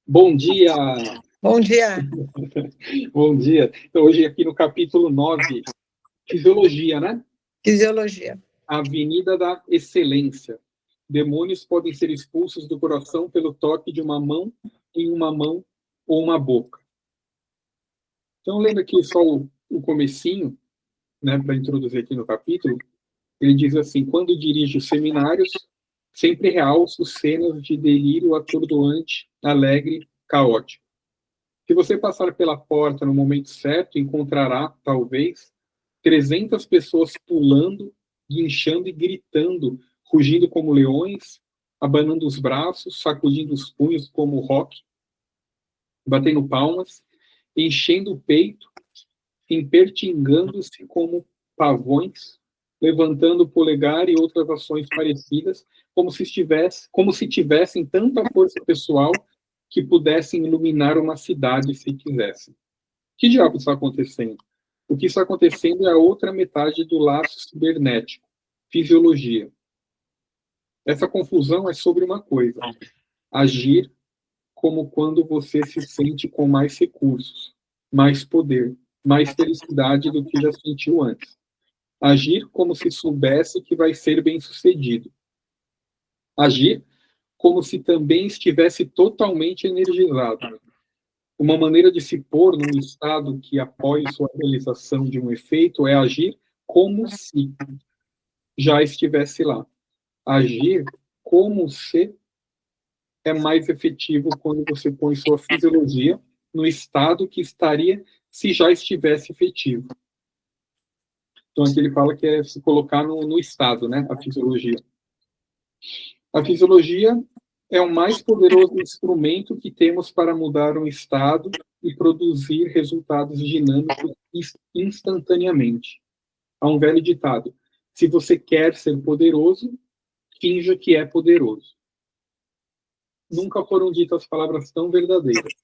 Bom dia! Bom dia. Bom dia. Então, hoje aqui no capítulo 9, Fisiologia, né? Fisiologia. A Avenida da Excelência. Demônios podem ser expulsos do coração pelo toque de uma mão em uma mão ou uma boca. Então, lembra aqui só o comecinho, né, para introduzir aqui no capítulo, ele diz assim, quando dirige os seminários, sempre realço cenas de delírio atordoante, alegre, caótico. Se você passar pela porta no momento certo, encontrará, talvez, 300 pessoas pulando, guinchando e gritando, rugindo como leões, abanando os braços, sacudindo os punhos como rock, batendo palmas, enchendo o peito, empertingando-se como pavões, levantando o polegar e outras ações parecidas, como se tivessem tanta força pessoal que pudessem iluminar uma cidade se quisessem. Que diabo está acontecendo? O que está acontecendo é a outra metade do laço cibernético, fisiologia. Essa confusão é sobre uma coisa: agir como quando você se sente com mais recursos, mais poder, mais felicidade do que já sentiu antes. Agir como se soubesse que vai ser bem-sucedido. Agir como se também estivesse totalmente energizado. Uma maneira de se pôr num estado que apoie sua realização de um efeito é agir como se já estivesse lá. Agir como se é mais efetivo quando você põe sua fisiologia no estado que estaria se já estivesse efetivo. Então, aqui ele fala que é se colocar no estado, né? A fisiologia. A fisiologia é o mais poderoso instrumento que temos para mudar um estado e produzir resultados dinâmicos instantaneamente. Há um velho ditado: se você quer ser poderoso, finja que é poderoso. Nunca foram ditas palavras tão verdadeiras.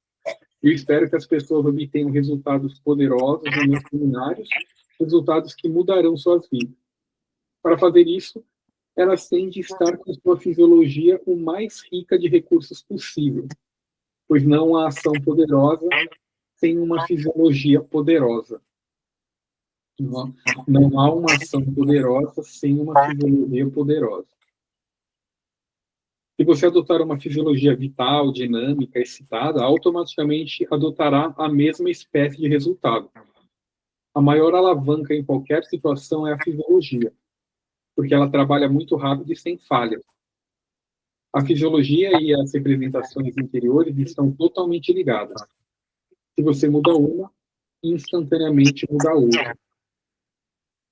Eu espero que as pessoas obtenham resultados poderosos nos meus seminários, resultados que mudarão suas vidas. Para fazer isso, elas têm de estar com sua fisiologia o mais rica de recursos possível, pois não há ação poderosa sem uma fisiologia poderosa. Não há uma ação poderosa sem uma fisiologia poderosa. Se você adotar uma fisiologia vital, dinâmica, excitada, automaticamente adotará a mesma espécie de resultado. A maior alavanca em qualquer situação é a fisiologia, porque ela trabalha muito rápido e sem falhas. A fisiologia e as representações interiores estão totalmente ligadas. Se você muda uma, instantaneamente muda a outra.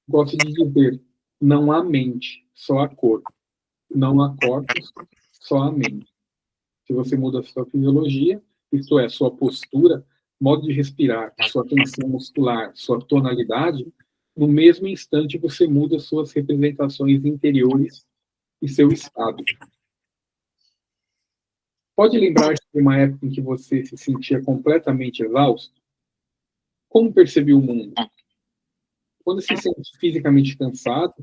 Gosto de dizer, não há mente, só há corpo. Não há corpos, só há mente. Se você muda a sua fisiologia, isto é, sua postura, modo de respirar, sua tensão muscular, sua tonalidade, no mesmo instante você muda suas representações interiores e seu estado. Pode lembrar-se de uma época em que você se sentia completamente exausto? Como percebeu o mundo? Quando se sente fisicamente cansado,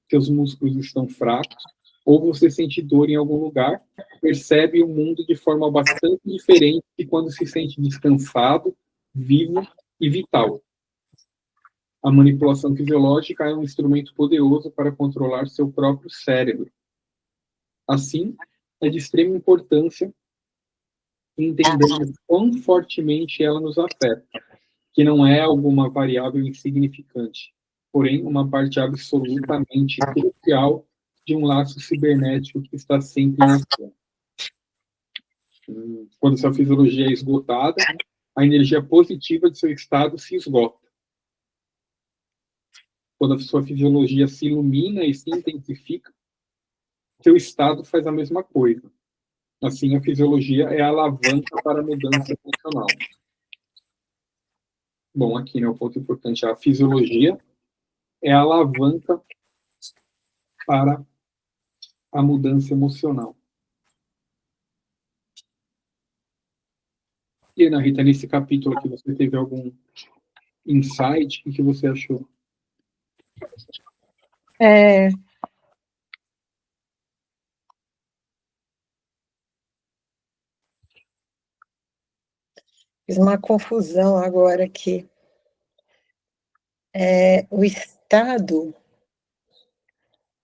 seus músculos estão fracos, ou você sente dor em algum lugar, percebe o mundo de forma bastante diferente de quando se sente descansado, vivo e vital. A manipulação fisiológica é um instrumento poderoso para controlar seu próprio cérebro. Assim, é de extrema importância entendermos quão fortemente ela nos afeta, que não é alguma variável insignificante, porém uma parte absolutamente crucial de um laço cibernético que está sempre em ação. Quando sua fisiologia é esgotada, a energia positiva de seu estado se esgota. Quando a sua fisiologia se ilumina e se intensifica, seu estado faz a mesma coisa. Assim, a fisiologia é a alavanca para a mudança funcional. Bom, aqui, né, o ponto importante, a fisiologia é a alavanca para a mudança emocional. E, Ana Rita, nesse capítulo aqui, você teve algum insight? O que você achou? Fiz uma confusão agora aqui. O estado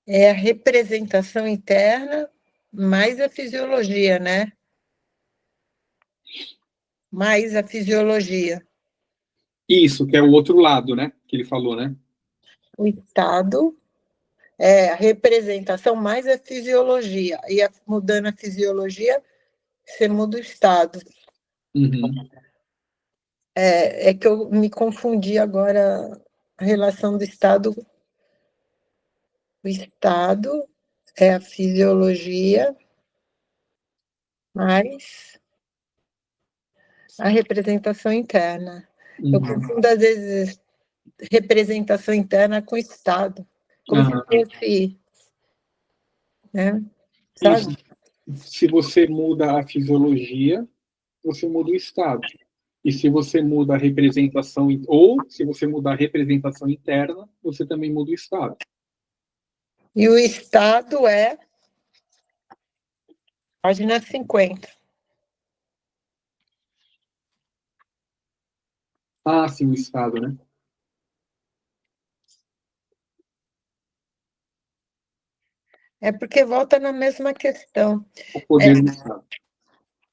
é a representação interna mais a fisiologia, né? Mais a fisiologia. Isso, que é o outro lado, né? Que ele falou, né? O estado é a representação mais a fisiologia. E mudando a fisiologia, você muda o estado. Uhum. É que eu me confundi agora a relação do estado. O estado é a fisiologia mais a representação interna. Eu confundo, às vezes, representação interna com estado. Como se fosse, né? Sabe? Isso. Se você muda a fisiologia, você muda o estado. E se você muda a representação, ou se você mudar a representação interna, você também muda o estado. E o estado é página 50. Ah, sim, o estado, né? É porque volta na mesma questão. O poder do estado.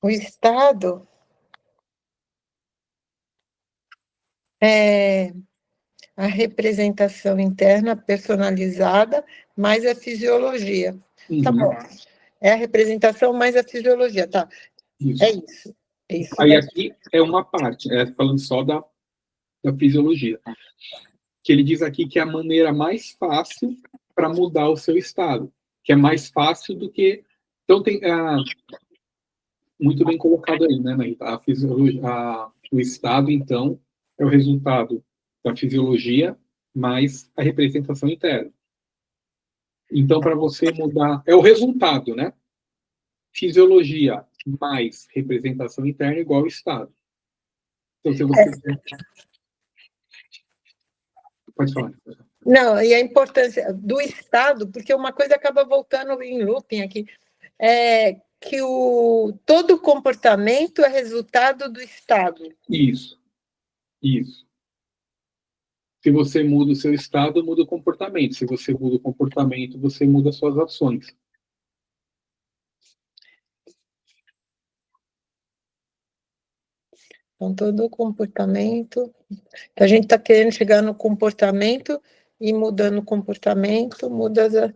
O estado é a representação interna personalizada mais a fisiologia. Tá bom. É a representação mais a fisiologia, tá? Isso. É isso. É isso. Aí aqui é uma parte, falando só da fisiologia. Que ele diz aqui que é a maneira mais fácil para mudar o seu estado. Que é mais fácil do que... Então, tem... muito bem colocado aí, né, Naita? A fisiologia, o estado, então, é o resultado da fisiologia mais a representação interna. Então, para você mudar... É o resultado, né? Fisiologia mais representação interna igual ao estado. Então, se você... Pode falar. Não, e a importância do estado, porque uma coisa acaba voltando em looping aqui, é que todo comportamento é resultado do estado. Isso. Se você muda o seu estado, muda o comportamento. Se você muda o comportamento, você muda as suas ações. Então, todo comportamento... A gente está querendo chegar no comportamento e mudando o comportamento, muda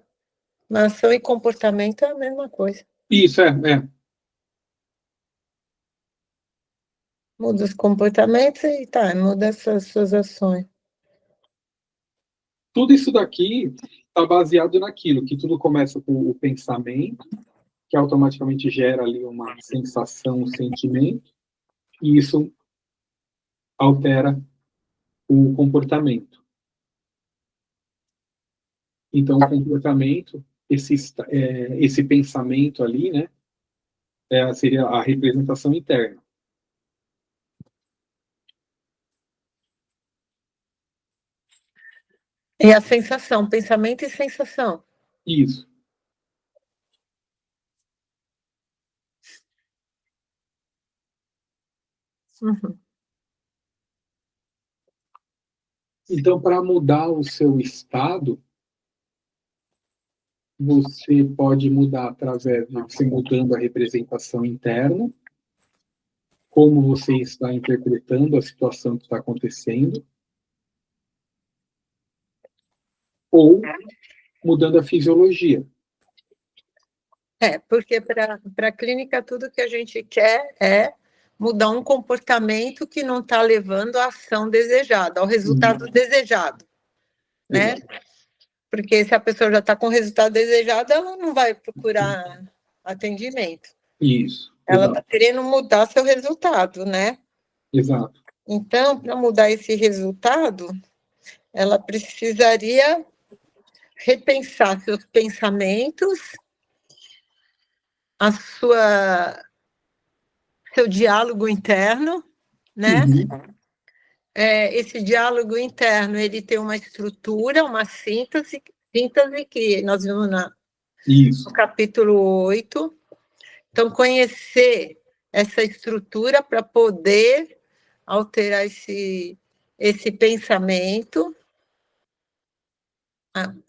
a ação e comportamento é a mesma coisa. Isso, Muda os comportamentos e muda as suas ações. Tudo isso daqui está baseado naquilo, que tudo começa com o pensamento, que automaticamente gera ali uma sensação, um sentimento, e isso altera o comportamento. Então, o comportamento, esse pensamento ali, né, seria a representação interna. E a sensação, pensamento e sensação. Isso. Uhum. Então, para mudar o seu estado, você pode mudar através de você mudando a representação interna, como você está interpretando a situação que está acontecendo, ou mudando a fisiologia. Porque para a clínica tudo que a gente quer é mudar um comportamento que não está levando à ação desejada, ao resultado desejado, né? Porque se a pessoa já está com o resultado desejado, ela não vai procurar atendimento. Isso. Ela está querendo mudar seu resultado, né? Exato. Então, para mudar esse resultado, ela precisaria repensar seus pensamentos, seu diálogo interno, né? Esse diálogo interno, ele tem uma estrutura, uma síntese que nós vimos no capítulo 8. Então, conhecer essa estrutura para poder alterar esse pensamento,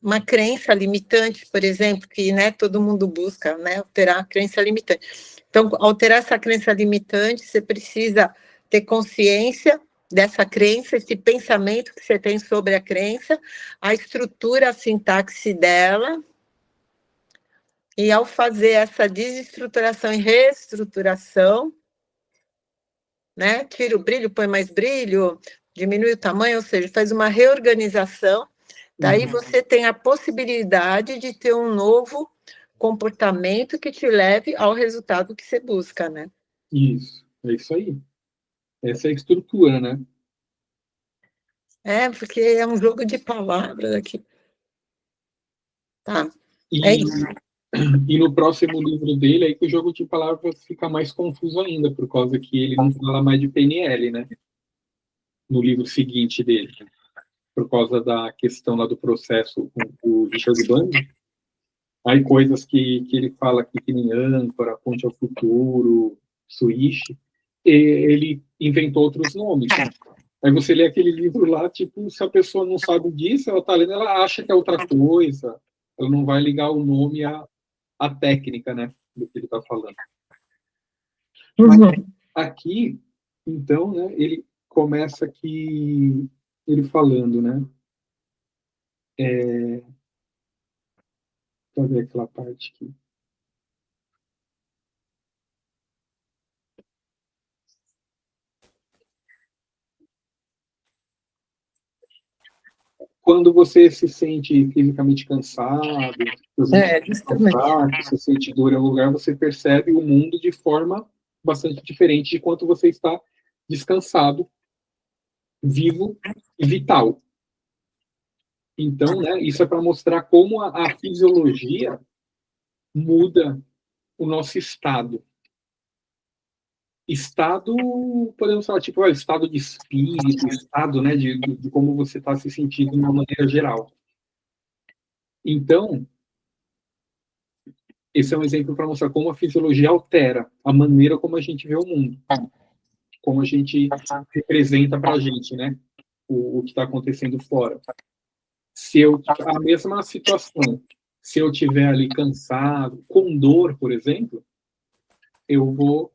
uma crença limitante, por exemplo, que, né, todo mundo busca, né, alterar a crença limitante. Então, alterar essa crença limitante, você precisa ter consciência dessa crença, esse pensamento que você tem sobre a crença, a estrutura, a sintaxe dela, e ao fazer essa desestruturação e reestruturação, né, tira o brilho, põe mais brilho, diminui o tamanho, ou seja, faz uma reorganização. Daí você tem a possibilidade de ter um novo comportamento que te leve ao resultado que você busca, né? Isso, é isso aí. Essa é a estrutura, né? É, porque é um jogo de palavras aqui. Tá, é isso. E no próximo livro dele, aí que o jogo de palavras fica mais confuso ainda, por causa que ele não fala mais de PNL, né? No livro seguinte dele. Por causa da questão lá do processo com o Richard Bundy. Aí coisas que ele fala aqui, que nem âncora, ponte ao futuro, switch, ele inventou outros nomes. Aí você lê aquele livro lá, tipo, se a pessoa não sabe disso, ela tá lendo, ela acha que é outra coisa, ela não vai ligar o nome à técnica, né, do que ele está falando. Mas aqui, então, né, ele começa aqui, ele falando, né, cadê aquela parte aqui? Quando você se sente fisicamente cansado, você sente dor em um lugar, você percebe o mundo de forma bastante diferente de quanto você está descansado, vivo e vital. Então, né, isso é para mostrar como a fisiologia muda o nosso estado. Estado, podemos falar, tipo, estado de espírito, estado, né, de como você está se sentindo de uma maneira geral. Então, esse é um exemplo para mostrar como a fisiologia altera a maneira como a gente vê o mundo, como a gente representa para a gente, né, o que está acontecendo fora. A mesma situação, se eu estiver ali cansado, com dor, por exemplo, eu vou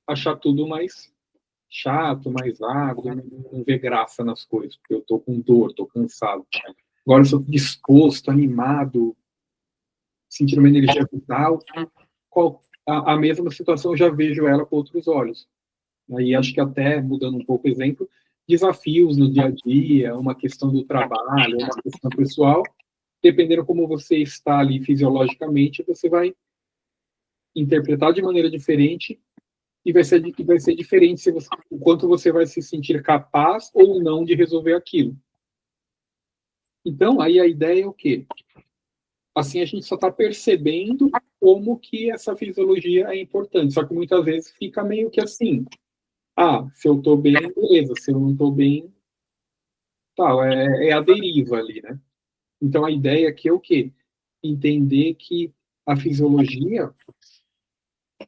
achar tudo mais chato, mais árido, não ver graça nas coisas, porque eu estou com dor, estou cansado. Agora, se eu estou disposto, animado, sentindo uma energia vital, a mesma situação eu já vejo ela com outros olhos. Aí acho que até, mudando um pouco o exemplo, desafios no dia a dia, uma questão do trabalho, uma questão pessoal, dependendo como você está ali fisiologicamente, você vai interpretar de maneira diferente e vai ser diferente o quanto você vai se sentir capaz ou não de resolver aquilo. Então, aí a ideia é o quê? Assim, a gente só está percebendo como que essa fisiologia é importante, só que muitas vezes fica meio que assim, se eu estou bem, beleza, se eu não estou bem, tal, é a deriva ali, né? Então, a ideia aqui é o quê? Entender que a fisiologia,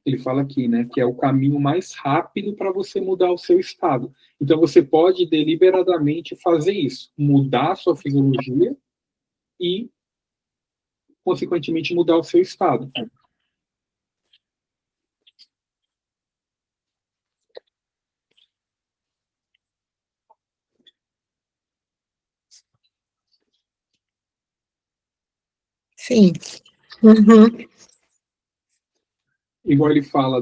ele fala aqui, né, que é o caminho mais rápido para você mudar o seu estado. Então, você pode deliberadamente fazer isso, mudar a sua fisiologia e, consequentemente, mudar o seu estado. Sim. Uhum. Igual ele fala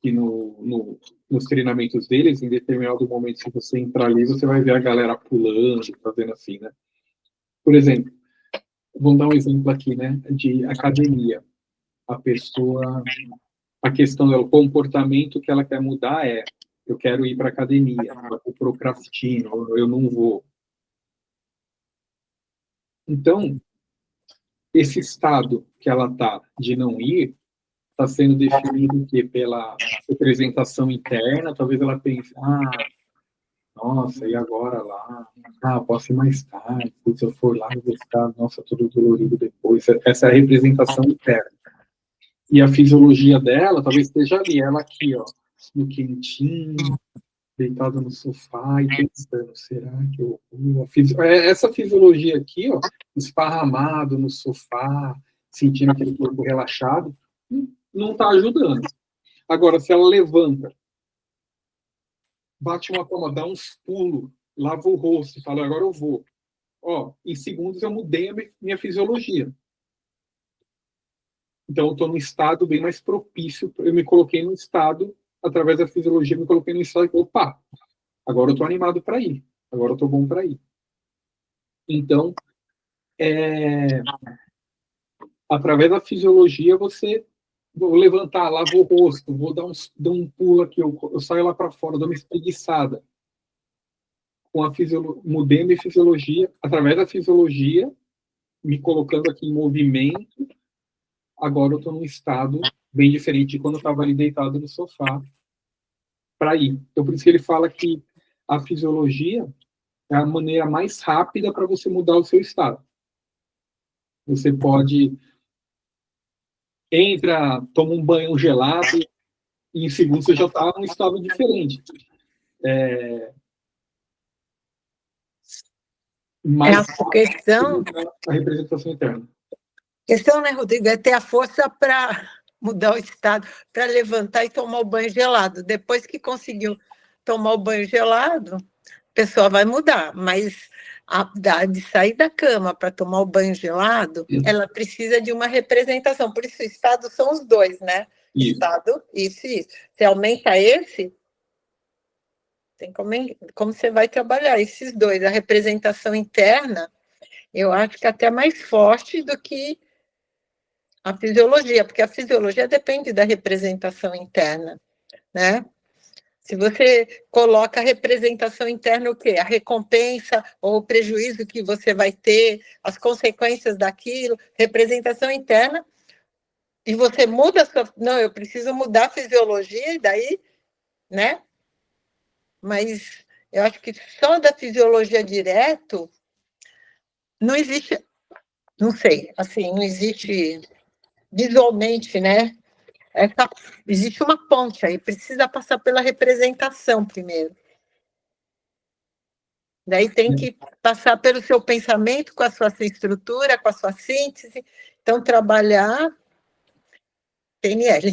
que nos treinamentos deles, em determinado momento, se você entrar ali, você vai ver a galera pulando, fazendo assim, né? Por exemplo, vamos dar um exemplo aqui, né, de academia. A questão do comportamento que ela quer mudar é: eu quero ir para academia, eu procrastino, eu não vou. Então, esse estado que ela está de não ir, está sendo definido que pela representação interna, talvez ela pense, nossa, e agora lá? Posso ir mais tarde, se eu for lá, eu vou ficar, nossa, todo dolorido depois. Essa é a representação interna. E a fisiologia dela, talvez esteja ali, ela aqui, ó, no quentinho, deitado no sofá e pensando, será que eu vou? Essa fisiologia aqui, ó, esparramado no sofá, sentindo aquele corpo relaxado, não está ajudando. Agora, se ela levanta, bate uma palma, dá uns pulos, lava o rosto e fala, agora eu vou. Ó, em segundos eu mudei a minha fisiologia. Então, eu estou num estado bem mais propício. Eu me coloquei num estado, através da fisiologia, me coloquei num estado de, opa, agora eu estou animado para ir. Agora eu estou bom para ir. Então, através da fisiologia, vou levantar, lavo o rosto, vou dar um pulo aqui, eu saio lá para fora, dou uma espreguiçada. Mudei a minha fisiologia, através da fisiologia, me colocando aqui em movimento, agora eu estou num estado bem diferente de quando eu estava ali deitado no sofá para ir. Então, por isso que ele fala que a fisiologia é a maneira mais rápida para você mudar o seu estado. Você pode toma um banho gelado e em segundos você já está num estado diferente. Mais a questão, a representação interna. A questão, né, Rodrigo, é ter a força para mudar o estado, para levantar e tomar o banho gelado. Depois que conseguiu tomar o banho gelado, a pessoa vai mudar, mas de sair da cama para tomar o banho gelado, ela precisa de uma representação. Por isso, o estado são os dois, né? Isso. Estado, isso. Você aumenta esse, tem como você vai trabalhar esses dois. A representação interna, eu acho que é até mais forte do que a fisiologia, porque a fisiologia depende da representação interna, né? Se você coloca a representação interna, o quê? A recompensa ou o prejuízo que você vai ter, as consequências daquilo, representação interna, e você muda a sua... Não, eu preciso mudar a fisiologia, e daí, né? Mas eu acho que só da fisiologia direto não existe, não sei, assim, não existe visualmente, né? Existe uma ponte aí, precisa passar pela representação primeiro. Daí tem que passar pelo seu pensamento, com a sua estrutura, com a sua síntese. Então, trabalhar PNL.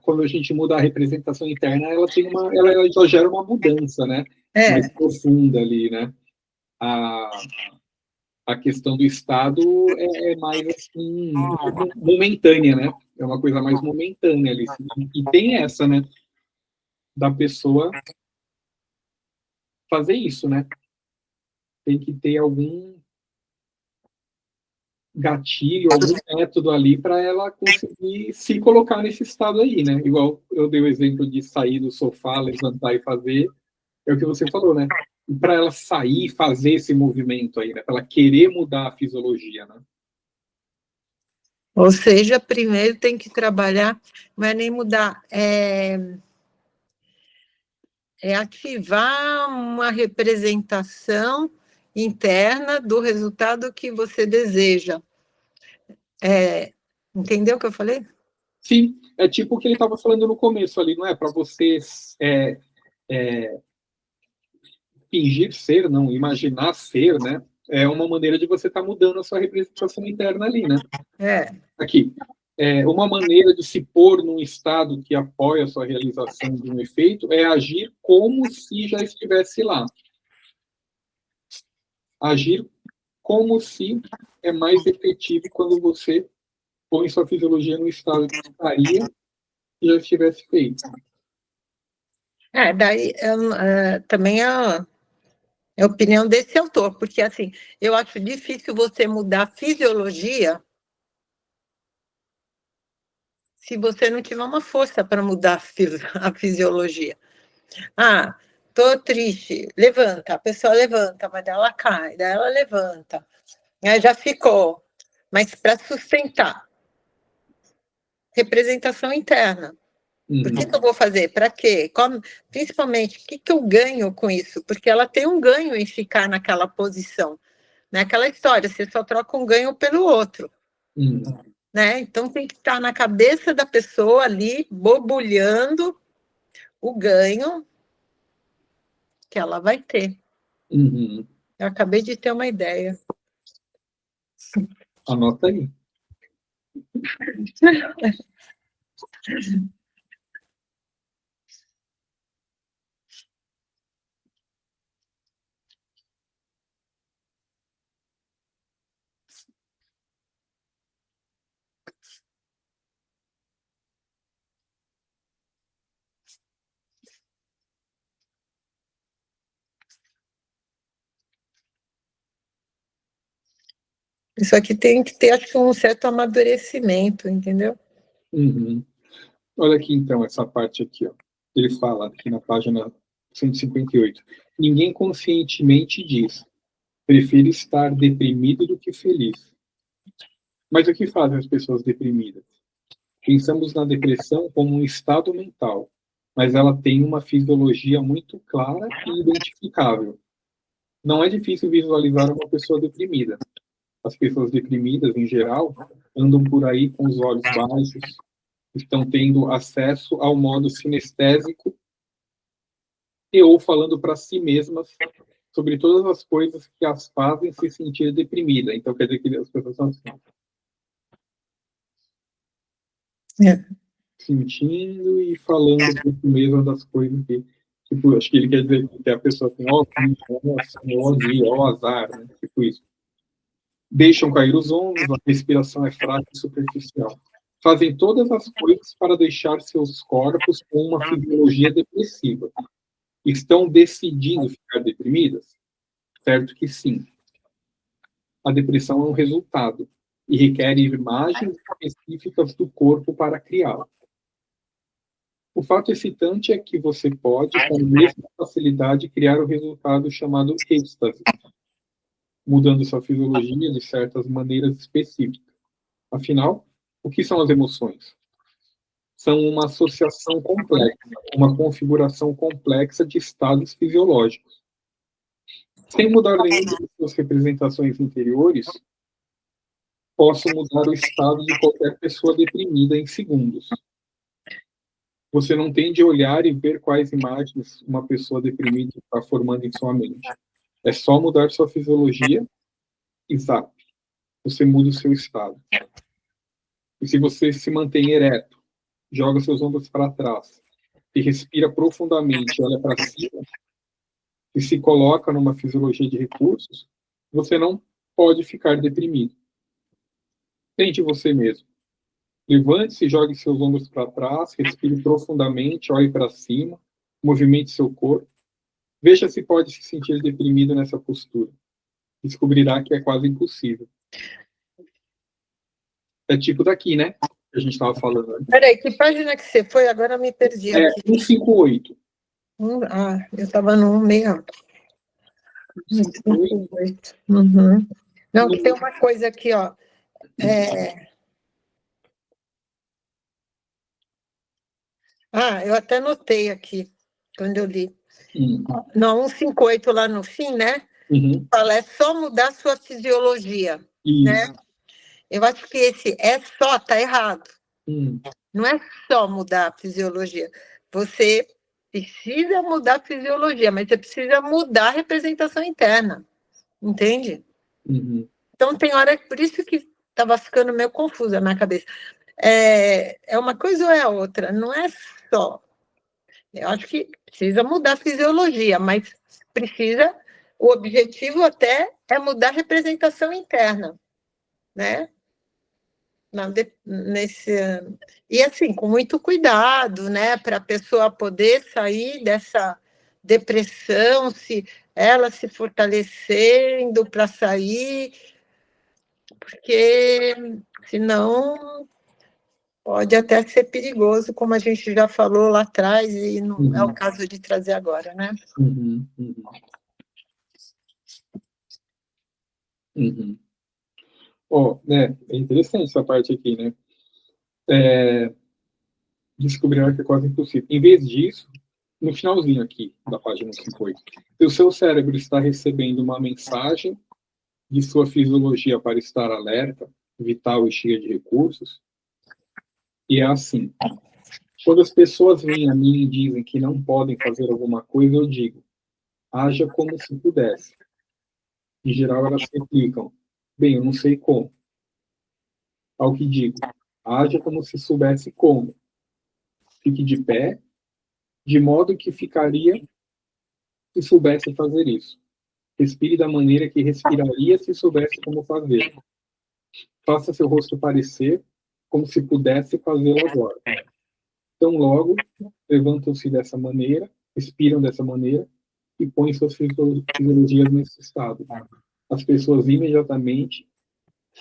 Quando a gente muda a representação interna, ela já gera uma mudança, né? Mais profunda ali, né? A questão do estado é mais assim, momentânea, né? É uma coisa mais momentânea ali. E tem essa, né? Da pessoa fazer isso, né? Tem que ter algum gatilho, algum método ali para ela conseguir se colocar nesse estado aí, né? Igual eu dei o exemplo de sair do sofá, levantar e fazer, é o que você falou, né? Para ela sair e fazer esse movimento aí, né? Para ela querer mudar a fisiologia, né? Ou seja, primeiro tem que trabalhar, não é nem mudar, é ativar uma representação interna do resultado que você deseja. Entendeu o que eu falei? Sim, é tipo o que ele estava falando no começo ali, não é? Para você fingir ser, não, imaginar ser, né? É uma maneira de você estar mudando a sua representação interna ali, né? Aqui. Uma maneira de se pôr num estado que apoia a sua realização de um efeito é agir como se já estivesse lá. Agir como se é mais efetivo quando você põe sua fisiologia no estado que estaria e já estivesse feito. Daí também é a opinião desse autor, porque assim, eu acho difícil você mudar a fisiologia se você não tiver uma força para mudar a fisiologia. Tô triste, levanta, a pessoa levanta, mas daí ela cai, daí ela levanta, aí já ficou. Mas para sustentar, representação interna. Por que eu vou fazer? Para quê? Principalmente, o que eu ganho com isso? Porque ela tem um ganho em ficar naquela posição. Naquela história, você só troca um ganho pelo outro. né? Então tem que estar na cabeça da pessoa ali, borbulhando o ganho que ela vai ter. Uhum. Eu acabei de ter uma ideia. Anota aí. Isso aqui tem que ter, acho que, um certo amadurecimento, entendeu? Uhum. Olha aqui, então, essa parte aqui, ó. Ele fala aqui na página 158. Ninguém conscientemente diz: prefiro estar deprimido do que feliz. Mas o que fazem as pessoas deprimidas? Pensamos na depressão como um estado mental, mas ela tem uma fisiologia muito clara e identificável. Não é difícil visualizar uma pessoa deprimida. As pessoas deprimidas, em geral, andam por aí com os olhos baixos, estão tendo acesso ao modo sinestésico e ou falando para si mesmas sobre todas as coisas que as fazem se sentir deprimida. Então, quer dizer que as pessoas estão assim, sentindo e falando para si mesmas das coisas que, tipo, acho que ele quer dizer que a pessoa tem ó, ó, azar, né? Tipo isso. Deixam cair os ombros, a respiração é fraca e superficial. Fazem todas as coisas para deixar seus corpos com uma fisiologia depressiva. Estão decidindo ficar deprimidas? Certo que sim. A depressão é um resultado e requer imagens específicas do corpo para criá-la. O fato excitante é que você pode, com a mesma facilidade, criar o resultado chamado êxtase, mudando sua fisiologia de certas maneiras específicas. Afinal, o que são as emoções? São uma associação complexa, uma configuração complexa de estados fisiológicos. Sem mudar nenhuma de suas representações interiores, posso mudar o estado de qualquer pessoa deprimida em segundos. Você não tem de olhar e ver quais imagens uma pessoa deprimida está formando em sua mente. É só mudar sua fisiologia e zap. Você muda o seu estado. E se você se mantém ereto, joga seus ombros para trás e respira profundamente, olha para cima e se coloca numa fisiologia de recursos, você não pode ficar deprimido. Tente você mesmo. Levante-se, jogue seus ombros para trás, respire profundamente, olhe para cima, movimente seu corpo. Veja se pode se sentir deprimido nessa postura. Descobrirá que é quase impossível. É tipo daqui, né? Que a gente estava falando antes. Peraí, que página que você foi? Agora eu me perdi aqui. 158. Eu estava no 158. Uhum. Não, que tem uma coisa aqui, ó. Eu até notei aqui, quando eu li. Não, 158 lá no fim, né? Uhum. Fala, é só mudar sua fisiologia. Né? Eu acho que esse é só, tá errado. Não é só mudar a fisiologia. Você precisa mudar a fisiologia, mas você precisa mudar a representação interna. Entende? Uhum. Então, tem hora, por isso que estava ficando meio confusa na minha cabeça. É uma coisa ou é outra? Não é só. Eu acho que precisa mudar a fisiologia, mas precisa. O objetivo até é mudar a representação interna, né? E assim, com muito cuidado, né? Para a pessoa poder sair dessa depressão, se ela se fortalecendo para sair, porque senão pode até ser perigoso, como a gente já falou lá atrás, e não é o caso de trazer agora, né? Né, é interessante essa parte aqui, né? Descobrirá que é quase impossível. Em vez disso, no finalzinho aqui da página 58, se o seu cérebro está recebendo uma mensagem de sua fisiologia para estar alerta, vital e cheia de recursos. E é assim, quando as pessoas vêm a mim e dizem que não podem fazer alguma coisa, eu digo, haja como se pudesse. Em geral, elas replicam, bem, eu não sei como. Ao que digo, haja como se soubesse como. Fique de pé, de modo que ficaria se soubesse fazer isso. Respire da maneira que respiraria se soubesse como fazer. Faça seu rosto parecer como se pudesse fazê-lo agora. Então, logo, levantam-se dessa maneira, respiram dessa maneira e põem suas fisiologias nesse estado. As pessoas imediatamente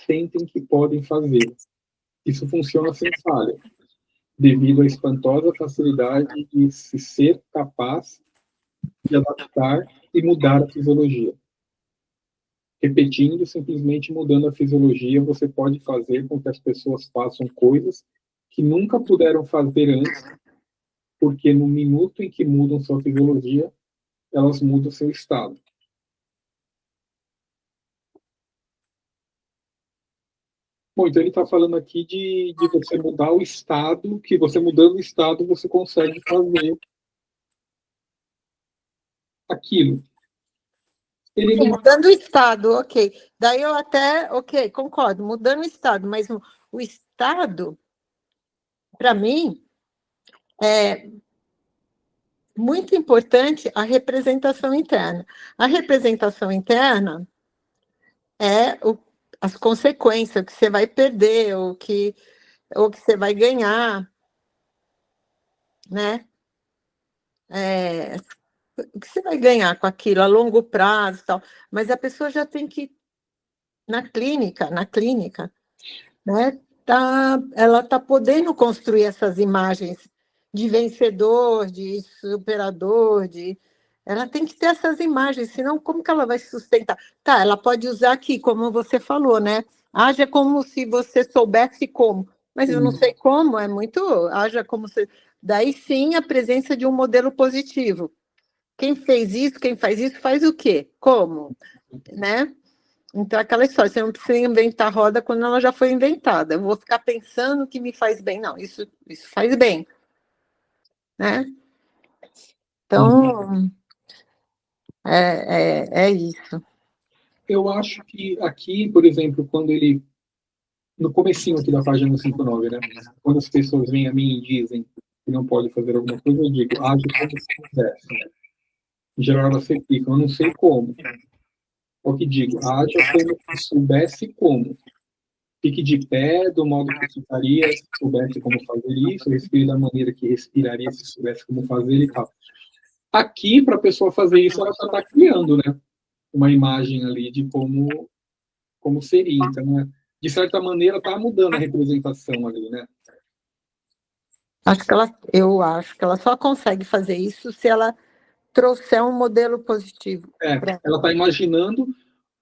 sentem que podem fazer. Isso funciona sem falha, devido à espantosa facilidade de se ser capaz de adaptar e mudar a fisiologia. Repetindo, simplesmente mudando a fisiologia, você pode fazer com que as pessoas façam coisas que nunca puderam fazer antes, porque no minuto em que mudam sua fisiologia, elas mudam seu estado. Bom, então ele está falando aqui de você mudar o estado, que você mudando o estado, você consegue fazer aquilo. Ele Sim, não... mudando o estado, ok. Daí eu até, ok, concordo, mudando o estado, mas o estado, para mim, é muito importante a representação interna. A representação interna é as consequências, o que você vai perder, o que você vai ganhar, né? O que você vai ganhar com aquilo a longo prazo e tal. Mas a pessoa já tem que, na clínica, né? Ela está podendo construir essas imagens de vencedor, de superador, ela tem que ter essas imagens, senão como que ela vai se sustentar? Tá, ela pode usar aqui, como você falou, né? Haja como se você soubesse como, mas eu não sei como, é muito, haja como se... Daí sim a presença de um modelo positivo. Quem fez isso, quem faz isso, faz o quê? Como? Né? Então, aquela história, você não precisa inventar a roda quando ela já foi inventada. Eu vou ficar pensando que me faz bem. Não, isso faz bem. Né? Então, é isso. Eu acho que aqui, por exemplo, quando ele... No comecinho aqui da página 59, né? Quando as pessoas vêm a mim e dizem que não pode fazer alguma coisa, eu digo, age como se pudesse. Em geral, elas replicam, eu não sei como. O que digo, haja como se soubesse como. Fique de pé, do modo que ficaria se soubesse como fazer isso, respire da maneira que respiraria se soubesse como fazer e tal. Aqui, para a pessoa fazer isso, ela já está criando, né? Uma imagem ali de como seria. Então, né? De certa maneira, está mudando a representação ali, né? Eu acho que ela só consegue fazer isso se ela trouxer um modelo positivo. Ela está imaginando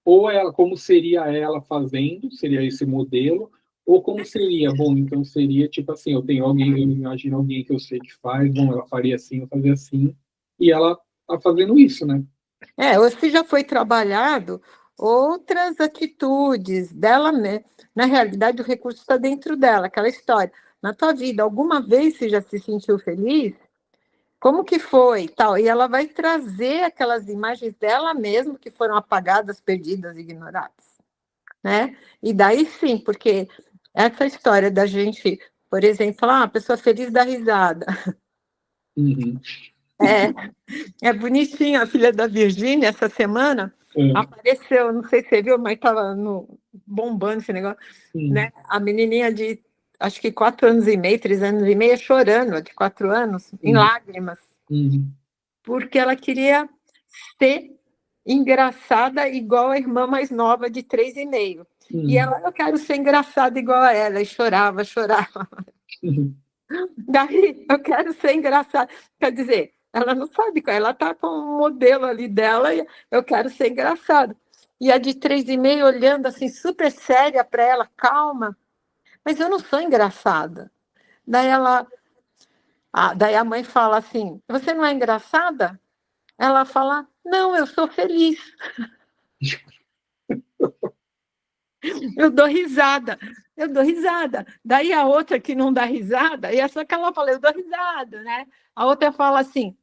ou ela, como seria ela fazendo, seria esse modelo, ou como seria, bom, então seria tipo assim, eu tenho alguém, eu imagino alguém que eu sei que faz, bom, ela faria assim, eu fazia assim, e ela está fazendo isso, né? Ou se já foi trabalhado outras atitudes dela, né? Na realidade, o recurso está dentro dela, aquela história. Na tua vida, alguma vez você já se sentiu feliz? Como que foi? Tal. E ela vai trazer aquelas imagens dela mesma que foram apagadas, perdidas, ignoradas. Né? E daí sim, porque essa história da gente, por exemplo, falar, a pessoa feliz dá risada. Uhum. É bonitinho, a filha da Virgínia, essa semana, apareceu, não sei se você viu, mas estava bombando esse negócio, né? A menininha de, acho que 4 anos e meio, 3 anos e meio, chorando, de 4 anos, em lágrimas, porque ela queria ser engraçada igual a irmã mais nova de 3,5. E ela, eu quero ser engraçada igual a ela, e chorava. Daí, eu quero ser engraçada. Quer dizer, ela não sabe, ela está com um modelo ali dela, e eu quero ser engraçada. E a de 3,5 olhando assim, super séria para ela, calma, mas eu não sou engraçada. Daí a mãe fala assim, você não é engraçada? Ela fala, não, eu sou feliz. Eu dou risada. Daí a outra que não dá risada, e é só que ela fala, eu dou risada, né? A outra fala assim,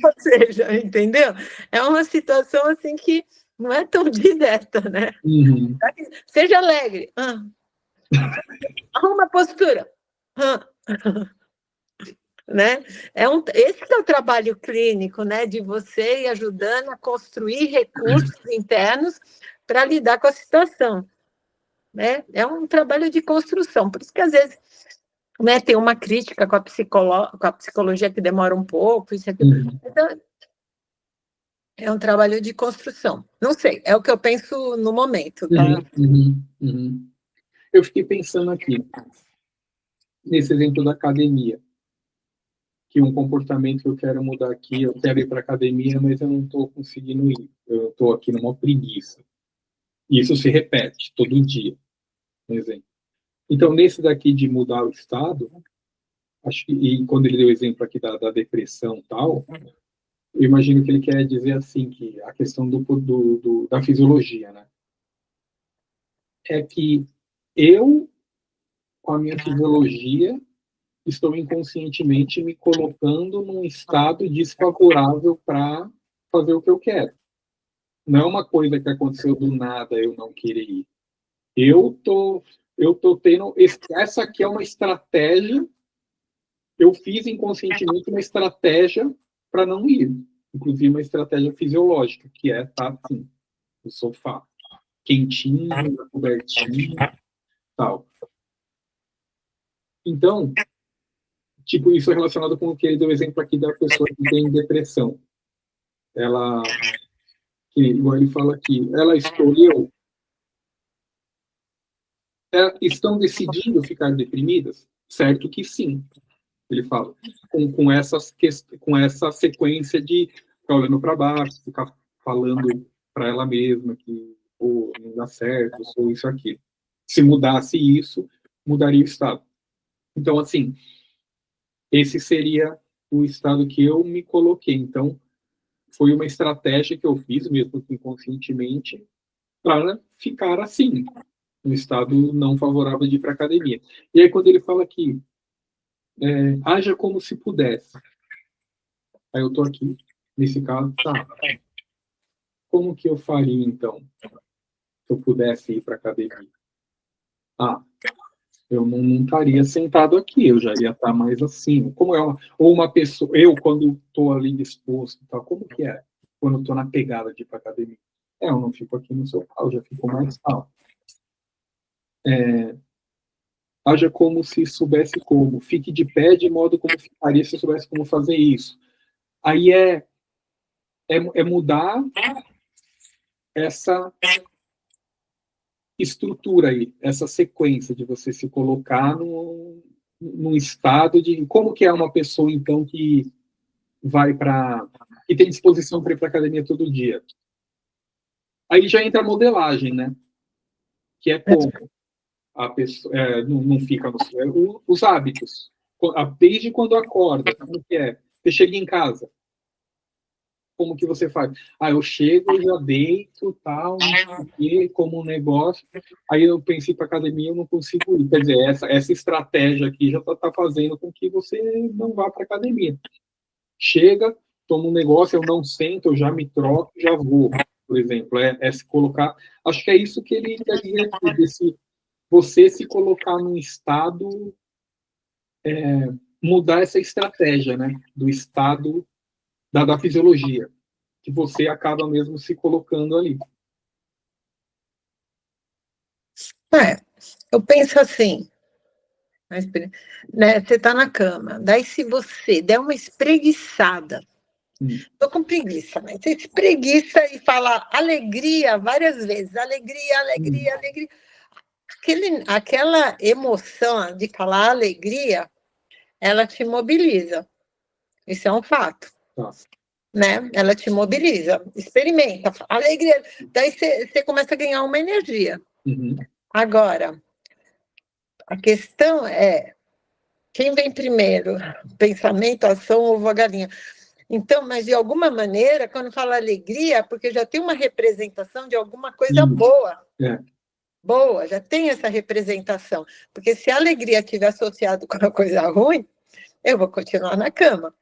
Ou seja, entendeu? É uma situação assim que não é tão direta, né? Uhum. Seja alegre. Arruma a postura. Né? Esse é o trabalho clínico, né? De você ir ajudando a construir recursos internos para lidar com a situação. Né? É um trabalho de construção. Por isso que, às vezes, né, tem uma crítica com a psicologia que demora um pouco. Isso aqui. Então, é um trabalho de construção. Não sei, é o que eu penso no momento. Tá? Eu fiquei pensando aqui, nesse exemplo da academia, que um comportamento que eu quero mudar aqui, eu quero ir para academia, mas eu não estou conseguindo ir. Eu estou aqui numa preguiça. E isso se repete todo dia, por exemplo. Então, nesse daqui de mudar o estado, acho que, e quando ele deu o exemplo aqui da depressão e tal, eu imagino que ele quer dizer assim, que a questão da fisiologia, né? É que eu, com a minha fisiologia, estou inconscientemente me colocando num estado desfavorável para fazer o que eu quero. Não é uma coisa que aconteceu do nada eu não querer ir. Eu tô tendo essa aqui é uma estratégia. Eu fiz inconscientemente uma estratégia para não ir, inclusive uma estratégia fisiológica, que é estar assim, no sofá, quentinho, cobertinho, tal. Então, tipo, isso é relacionado com o que ele deu exemplo aqui da pessoa que tem depressão. Ela, que, igual ele fala aqui, ela escolheu, estão decidindo ficar deprimidas? Certo que sim, ele fala, com essa sequência de ficar olhando para baixo, ficar falando para ela mesma que não dá certo, sou isso aqui. Se mudasse isso, mudaria o estado. Então, assim, esse seria o estado que eu me coloquei. Então, foi uma estratégia que eu fiz, mesmo que inconscientemente, para ficar assim, no estado não favorável de ir para academia. E aí, quando ele fala aqui, haja como se pudesse. Aí eu tô aqui, nesse caso, tá. Como que eu faria, então, se eu pudesse ir para academia? Eu não estaria sentado aqui, eu já ia estar mais assim. Como é ou uma pessoa, eu quando estou ali disposto, tal, como que é quando estou na pegada de ir para academia? Eu não fico aqui no sofá, eu já fico mais calmo. Haja como se soubesse como, fique de pé de modo como ficaria se soubesse como fazer isso. Aí é mudar essa estrutura aí, essa sequência de você se colocar num estado de como que é uma pessoa então que que tem disposição para ir para academia todo dia. Aí já entra a modelagem, né? Que é como a pessoa não fica os hábitos, desde quando acorda, como que é? Você chega em casa, como que você faz? Eu chego, já deito, tal, não sei, como um negócio. Aí eu pensei para academia, eu não consigo ir. Quer dizer, essa estratégia aqui já está fazendo com que você não vá para academia. Chega, toma um negócio, eu não sento, eu já me troco, já vou. Por exemplo, se colocar. Acho que é isso que ele quer dizer aqui, você se colocar num estado, mudar essa estratégia, né? Do estado da fisiologia, que você acaba mesmo se colocando ali. Eu penso assim, né, você está na cama, daí se você der uma espreguiçada, estou com preguiça, mas você espreguiça e fala alegria várias vezes, alegria, alegria, alegria. Aquela emoção de falar alegria, ela te mobiliza. Isso é um fato. Né? Ela te mobiliza. Experimenta. Alegria. Daí você começa a ganhar uma energia. Agora, a questão é quem vem primeiro? Pensamento, ação ou galinha? Então, mas de alguma maneira, quando fala alegria, porque já tem uma representação de alguma coisa boa. Boa, já tem essa representação. Porque se a alegria estiver associada com uma coisa ruim, eu vou continuar na cama.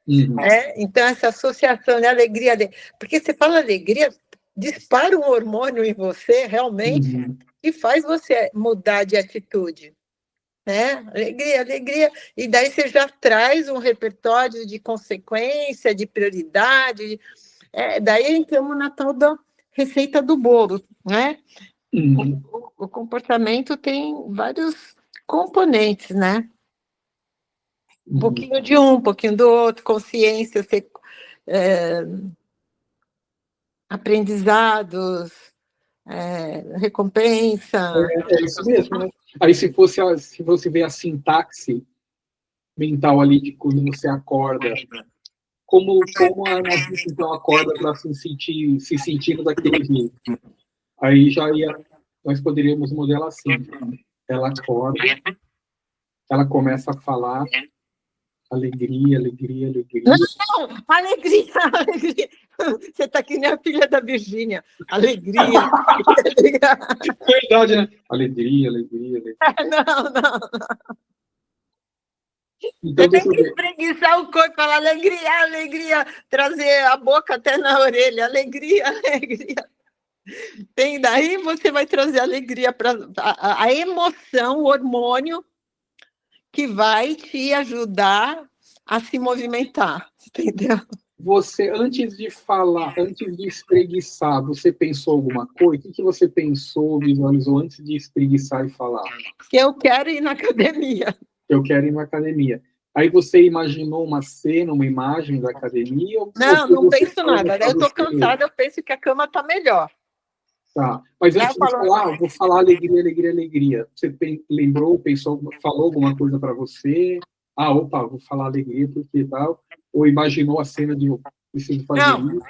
Então, essa associação de alegria... Porque você fala alegria, dispara um hormônio em você, realmente, e faz você mudar de atitude. Né? Alegria, alegria. E daí você já traz um repertório de consequência, de prioridade. Daí entramos na tal da receita do bolo, né? O comportamento tem vários componentes, né? Um pouquinho de um pouquinho do outro, consciência, aprendizados, recompensa. É isso mesmo, né? Aí se você vê a sintaxe mental ali de quando você acorda, como a Nadia então acorda para se sentindo daquele jeito. Aí nós poderíamos modelar assim. Ela acorda, ela começa a falar alegria, alegria, alegria. Não, alegria, alegria. Você está que nem a filha da Virgínia. Alegria. Verdade, né? Alegria, alegria, alegria. Não. Então, você tem que espreguiçar o corpo, falar alegria, alegria, trazer a boca até na orelha, alegria, alegria. Tem daí você vai trazer alegria para a emoção, o hormônio que vai te ajudar a se movimentar, entendeu? Você, antes de falar, antes de espreguiçar, você pensou alguma coisa? O que você pensou, visualizou antes de espreguiçar e falar? Que eu quero ir na academia. Eu quero ir na academia. Aí você imaginou uma cena, uma imagem da academia? Não penso nada. Daí eu estou cansada, eu penso que a cama está melhor. Tá. Mas antes de falar, vou falar alegria, alegria, alegria. Você lembrou, pensou, falou alguma coisa para você? Opa, vou falar alegria porque tal. Ou imaginou a cena de eu preciso fazer isso?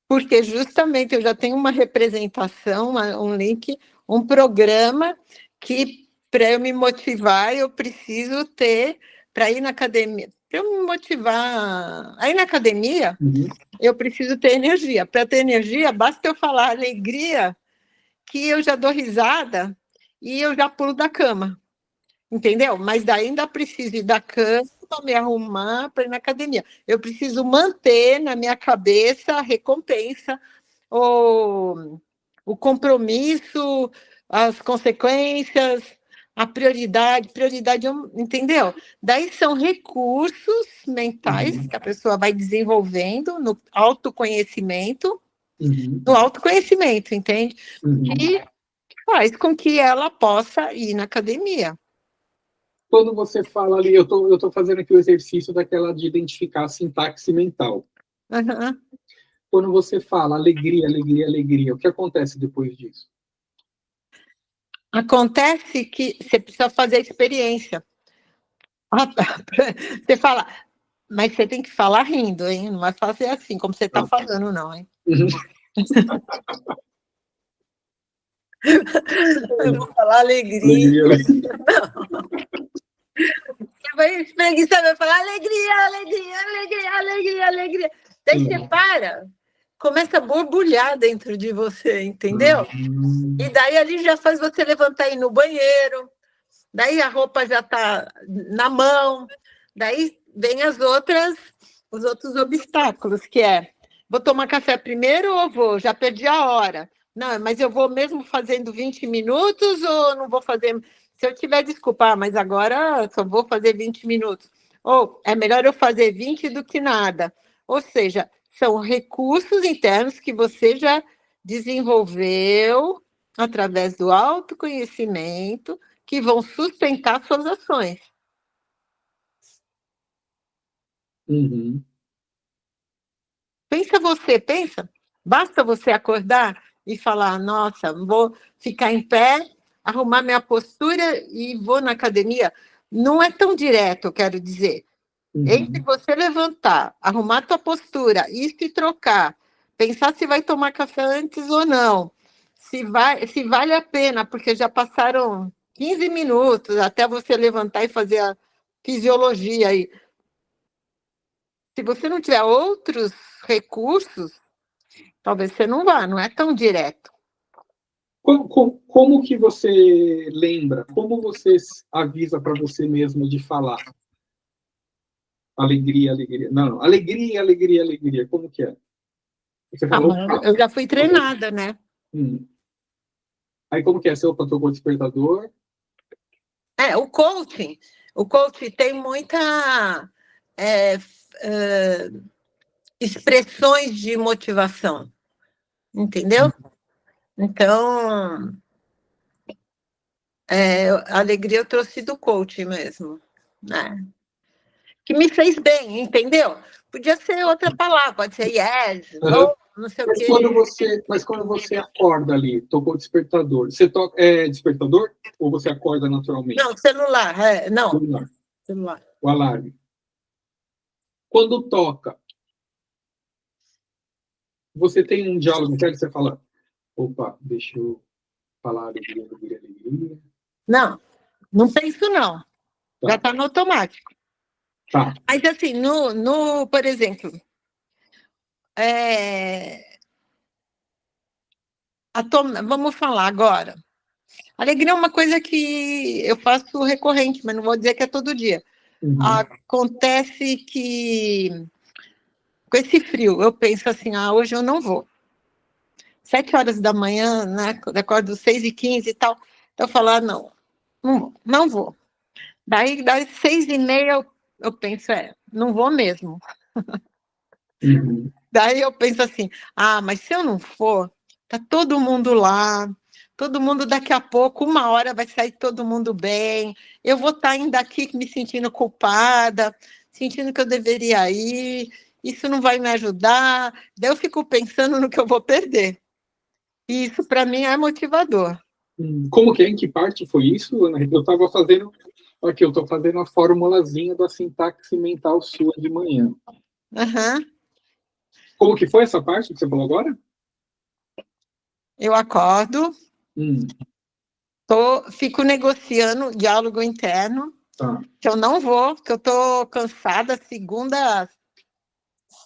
Porque justamente eu já tenho uma representação, um link, um programa que, para eu me motivar, eu preciso ter, para ir na academia, para eu me motivar a ir na academia, eu preciso ter energia. Para ter energia, basta eu falar alegria, que eu já dou risada e eu já pulo da cama. Entendeu? Mas daí ainda preciso ir da cama para me arrumar para ir na academia. Eu preciso manter na minha cabeça a recompensa, o compromisso, as consequências, a prioridade, entendeu? Daí são recursos mentais que a pessoa vai desenvolvendo no autoconhecimento, entende? E faz com que ela possa ir na academia. Quando você fala ali, eu estou fazendo aqui o exercício daquela de identificar a sintaxe mental. Quando você fala alegria, alegria, alegria, o que acontece depois disso? Acontece que você precisa fazer a experiência. Você fala, mas você tem que falar rindo, hein? Não vai fazer assim, como você está falando, não, hein? Eu vou falar alegria. Você vai espreguiçar, vai falar alegria, alegria, alegria, alegria, alegria. Daí você para, começa a borbulhar dentro de você, entendeu? E daí ali já faz você levantar e ir no banheiro, daí a roupa já está na mão, daí vem os outros obstáculos, que é, vou tomar café primeiro ou vou? Já perdi a hora. Não, mas eu vou mesmo fazendo 20 minutos ou não vou fazer... Se eu tiver desculpa, mas agora só vou fazer 20 minutos. Ou é melhor eu fazer 20 do que nada. Ou seja, são recursos internos que você já desenvolveu através do autoconhecimento que vão sustentar suas ações. Pensa. Basta você acordar e falar, nossa, vou ficar em pé, arrumar minha postura e vou na academia. Não é tão direto, eu quero dizer. Entre você levantar, arrumar tua postura e se trocar, pensar se vai tomar café antes ou não, se vale a pena, porque já passaram 15 minutos até você levantar e fazer a fisiologia aí. Se você não tiver outros recursos, talvez você não vá, não é tão direto. Como que você lembra? Como você avisa para você mesmo de falar? Alegria, alegria. Não, alegria, alegria, alegria. Como que é? Você falou, eu já fui treinada, né? Aí como que é? Você tocou o despertador? O coaching tem muita expressões de motivação, entendeu? Então, a alegria eu trouxe do coaching mesmo, né? Que me fez bem, entendeu? Podia ser outra palavra, pode ser yes, no, não sei o quê. Mas quando você acorda ali, tocou o despertador, você toca despertador ou você acorda naturalmente? Não, celular, não. Celular. O alarme. Quando toca, você tem um diálogo interno, você fala, opa, deixa eu falar alegria, alegria, alegria. Não penso não. Tá. Já está no automático. Tá. Mas assim, por exemplo, vamos falar agora. Alegria é uma coisa que eu faço recorrente, mas não vou dizer que é todo dia. Acontece que com esse frio, eu penso assim, hoje eu não vou. 7 horas da manhã, né? Eu acordo 6h15 e tal. Eu falo, não vou. Daí, das 6h30, eu penso, não vou mesmo. Daí eu penso assim, mas se eu não for, tá todo mundo lá, todo mundo daqui a pouco, 1 hora vai sair todo mundo bem, eu vou estar ainda aqui me sentindo culpada, sentindo que eu deveria ir, isso não vai me ajudar, daí eu fico pensando no que eu vou perder. E isso, para mim, é motivador. Como que é? Em que parte foi isso, Ana? Eu estava fazendo... Aqui, eu estou fazendo a formulazinha da sintaxe mental sua de manhã. Como que foi essa parte que você falou agora? Eu acordo, fico negociando diálogo interno, que eu não vou, que eu estou cansada, segunda,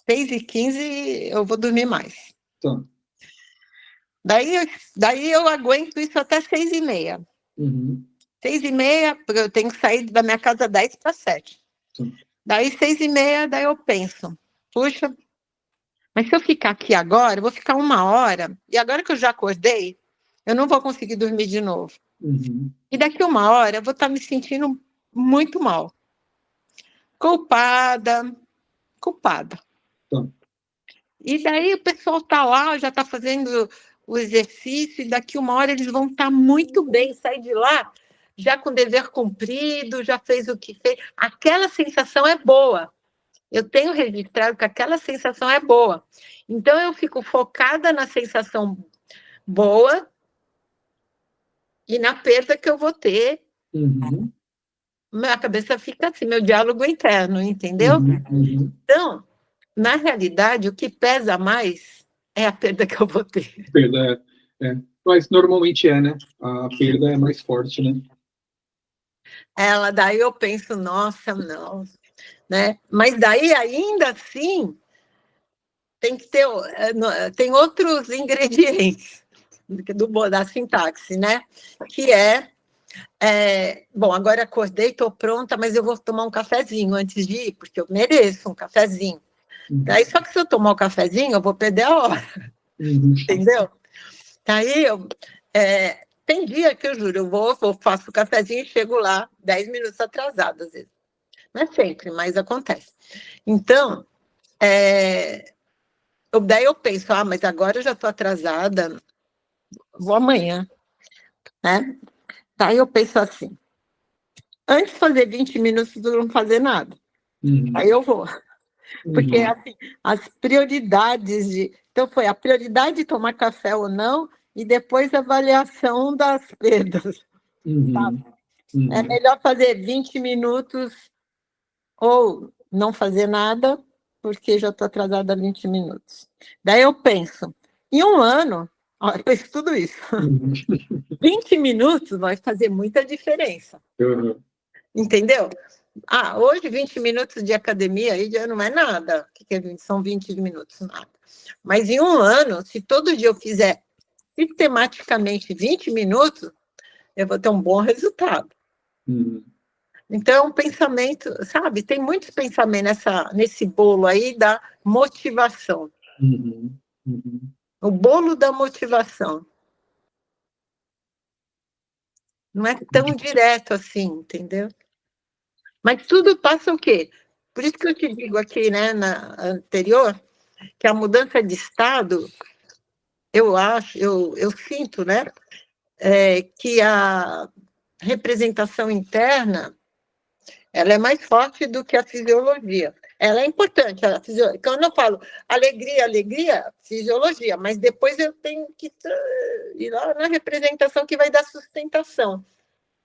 6h15, eu vou dormir mais. Tá. Daí eu aguento isso até 6h30. 6h30, porque eu tenho que sair da minha casa 6:50. Daí 6h30, daí eu penso, puxa, mas se eu ficar aqui agora, eu vou ficar 1 hora, e agora que eu já acordei, eu não vou conseguir dormir de novo. E daqui 1 hora eu vou estar me sentindo muito mal. Culpada. E daí o pessoal está lá, já está fazendo o exercício, e daqui 1 hora eles vão estar muito bem, sair de lá já com dever cumprido, já fez o que fez. Aquela sensação é boa. Eu tenho registrado que aquela sensação é boa. Então, eu fico focada na sensação boa e na perda que eu vou ter. Minha cabeça fica assim, meu diálogo interno, entendeu? Então, na realidade, o que pesa mais é a perda que eu vou ter. Perda, mas normalmente né? A perda é mais forte, né? Daí eu penso, nossa, não, né? Mas daí, ainda assim, tem outros ingredientes da sintaxe, né? Que bom, agora acordei, estou pronta, mas eu vou tomar um cafezinho antes de ir, porque eu mereço um cafezinho. Daí, só que se eu tomar o cafezinho, eu vou perder a hora. Entendeu? Daí, tem dia que eu juro, eu faço o cafezinho e chego lá 10 minutos atrasada, às vezes. Não é sempre, mas acontece. Então, daí eu penso, mas agora eu já estou atrasada, vou amanhã, né? Daí eu penso assim, antes de fazer 20 minutos do não fazer nada, aí eu vou. Porque assim, as prioridades então foi a prioridade de tomar café ou não, e depois a avaliação das perdas. É melhor fazer 20 minutos ou não fazer nada, porque já estou atrasada há 20 minutos. Daí eu penso, em 1 ano, eu penso tudo isso. 20 minutos vai fazer muita diferença. Entendeu? Hoje 20 minutos de academia aí já não é nada. O que são 20 minutos? Nada. Mas em um ano, se todo dia eu fizer sistematicamente 20 minutos, eu vou ter um bom resultado. Então, é um pensamento, sabe? Tem muitos pensamentos nesse bolo aí da motivação. O bolo da motivação. Não é tão direto assim, entendeu? Mas tudo passa o quê? Por isso que eu te digo aqui, né, na anterior, que a mudança de estado, eu sinto, né, que a representação interna, ela é mais forte do que a fisiologia. Ela é importante. Quando eu falo alegria, fisiologia, mas depois eu tenho que ir lá na representação que vai dar sustentação.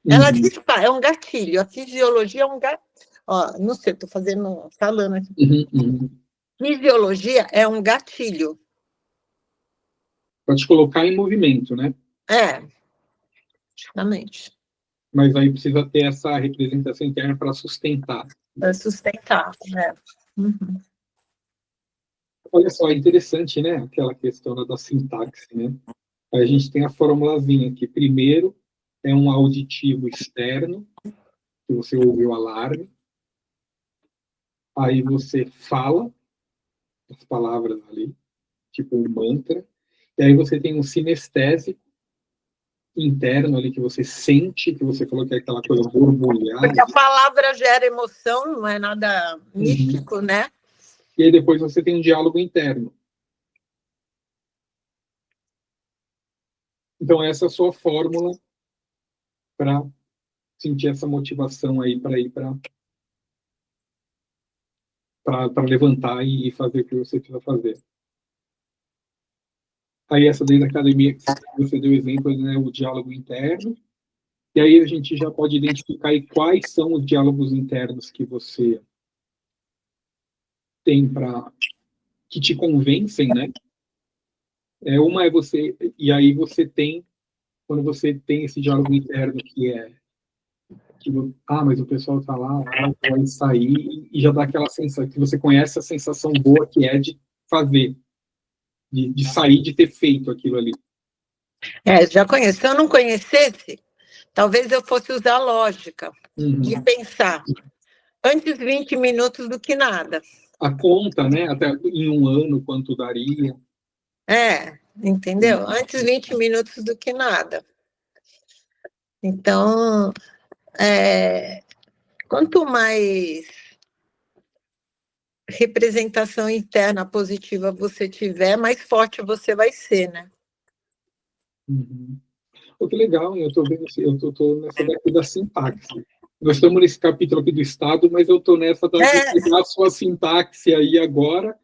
Ela dispara, é um gatilho. A fisiologia é um gatilho. Não sei, estou falando aqui. Fisiologia é um gatilho. Para te colocar em movimento, né? Justamente. Mas aí precisa ter essa representação interna para sustentar. Para sustentar, né? Olha só, é interessante, né? Aquela questão da sintaxe, né? A gente tem a formulazinha aqui. Primeiro, é um auditivo externo, que você ouviu o alarme. Aí você fala as palavras ali, tipo um mantra. E aí você tem um sinestésico interno ali, que você sente, que você falou que é aquela coisa borbulhada. Porque a palavra gera emoção, não é nada místico, né? E aí depois você tem um diálogo interno. Então essa é a sua fórmula para sentir essa motivação aí para ir para levantar e fazer o que você precisa fazer. Aí essa daí da academia que você deu exemplo, né, o diálogo interno. E aí a gente já pode identificar aí quais são os diálogos internos que você tem que te convencem, né? Uma é você, e aí você tem, quando você tem esse diálogo interno mas o pessoal tá lá, vai sair, e já dá aquela sensação, que você conhece a sensação boa que é de fazer, de sair, de ter feito aquilo ali. Já conheço. Se eu não conhecesse, talvez eu fosse usar a lógica de pensar antes 20 minutos do que nada. A conta, né? Até em um ano, quanto daria. Entendeu? Antes 20 minutos do que nada. Então, quanto mais representação interna positiva você tiver, mais forte você vai ser, né? Que legal, eu estou vendo, eu tô nessa daqui da sintaxe. Nós estamos nesse capítulo aqui do Estado, mas eu estou nessa da sua sintaxe aí agora,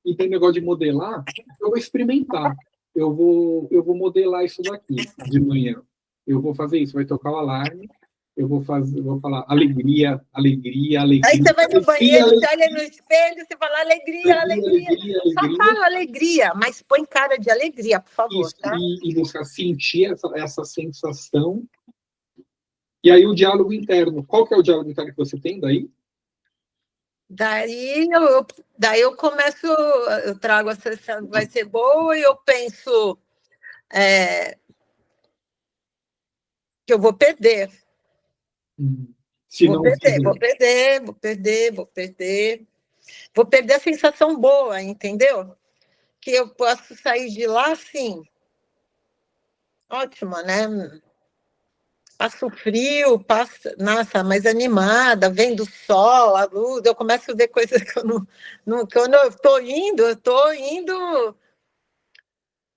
e tem negócio de modelar, eu vou experimentar. Eu vou modelar isso daqui de manhã. Eu vou fazer isso, vai tocar o alarme, eu vou falar alegria. Aí você vai no banheiro, você olha no espelho, você fala alegria. Só fala alegria, mas põe cara de alegria, por favor. Isso, tá? E buscar sentir essa sensação. E aí o diálogo interno. Qual que é o diálogo interno que você tem daí? Daí eu começo, eu trago a sensação, vai ser boa, e eu penso que eu vou perder. Vou perder. Vou perder a sensação boa, entendeu? Que eu posso sair de lá, assim, ótima, né? Passo frio, nossa, mais animada, vendo o sol, a luz, eu começo a ver coisas que eu não quando eu estou indo,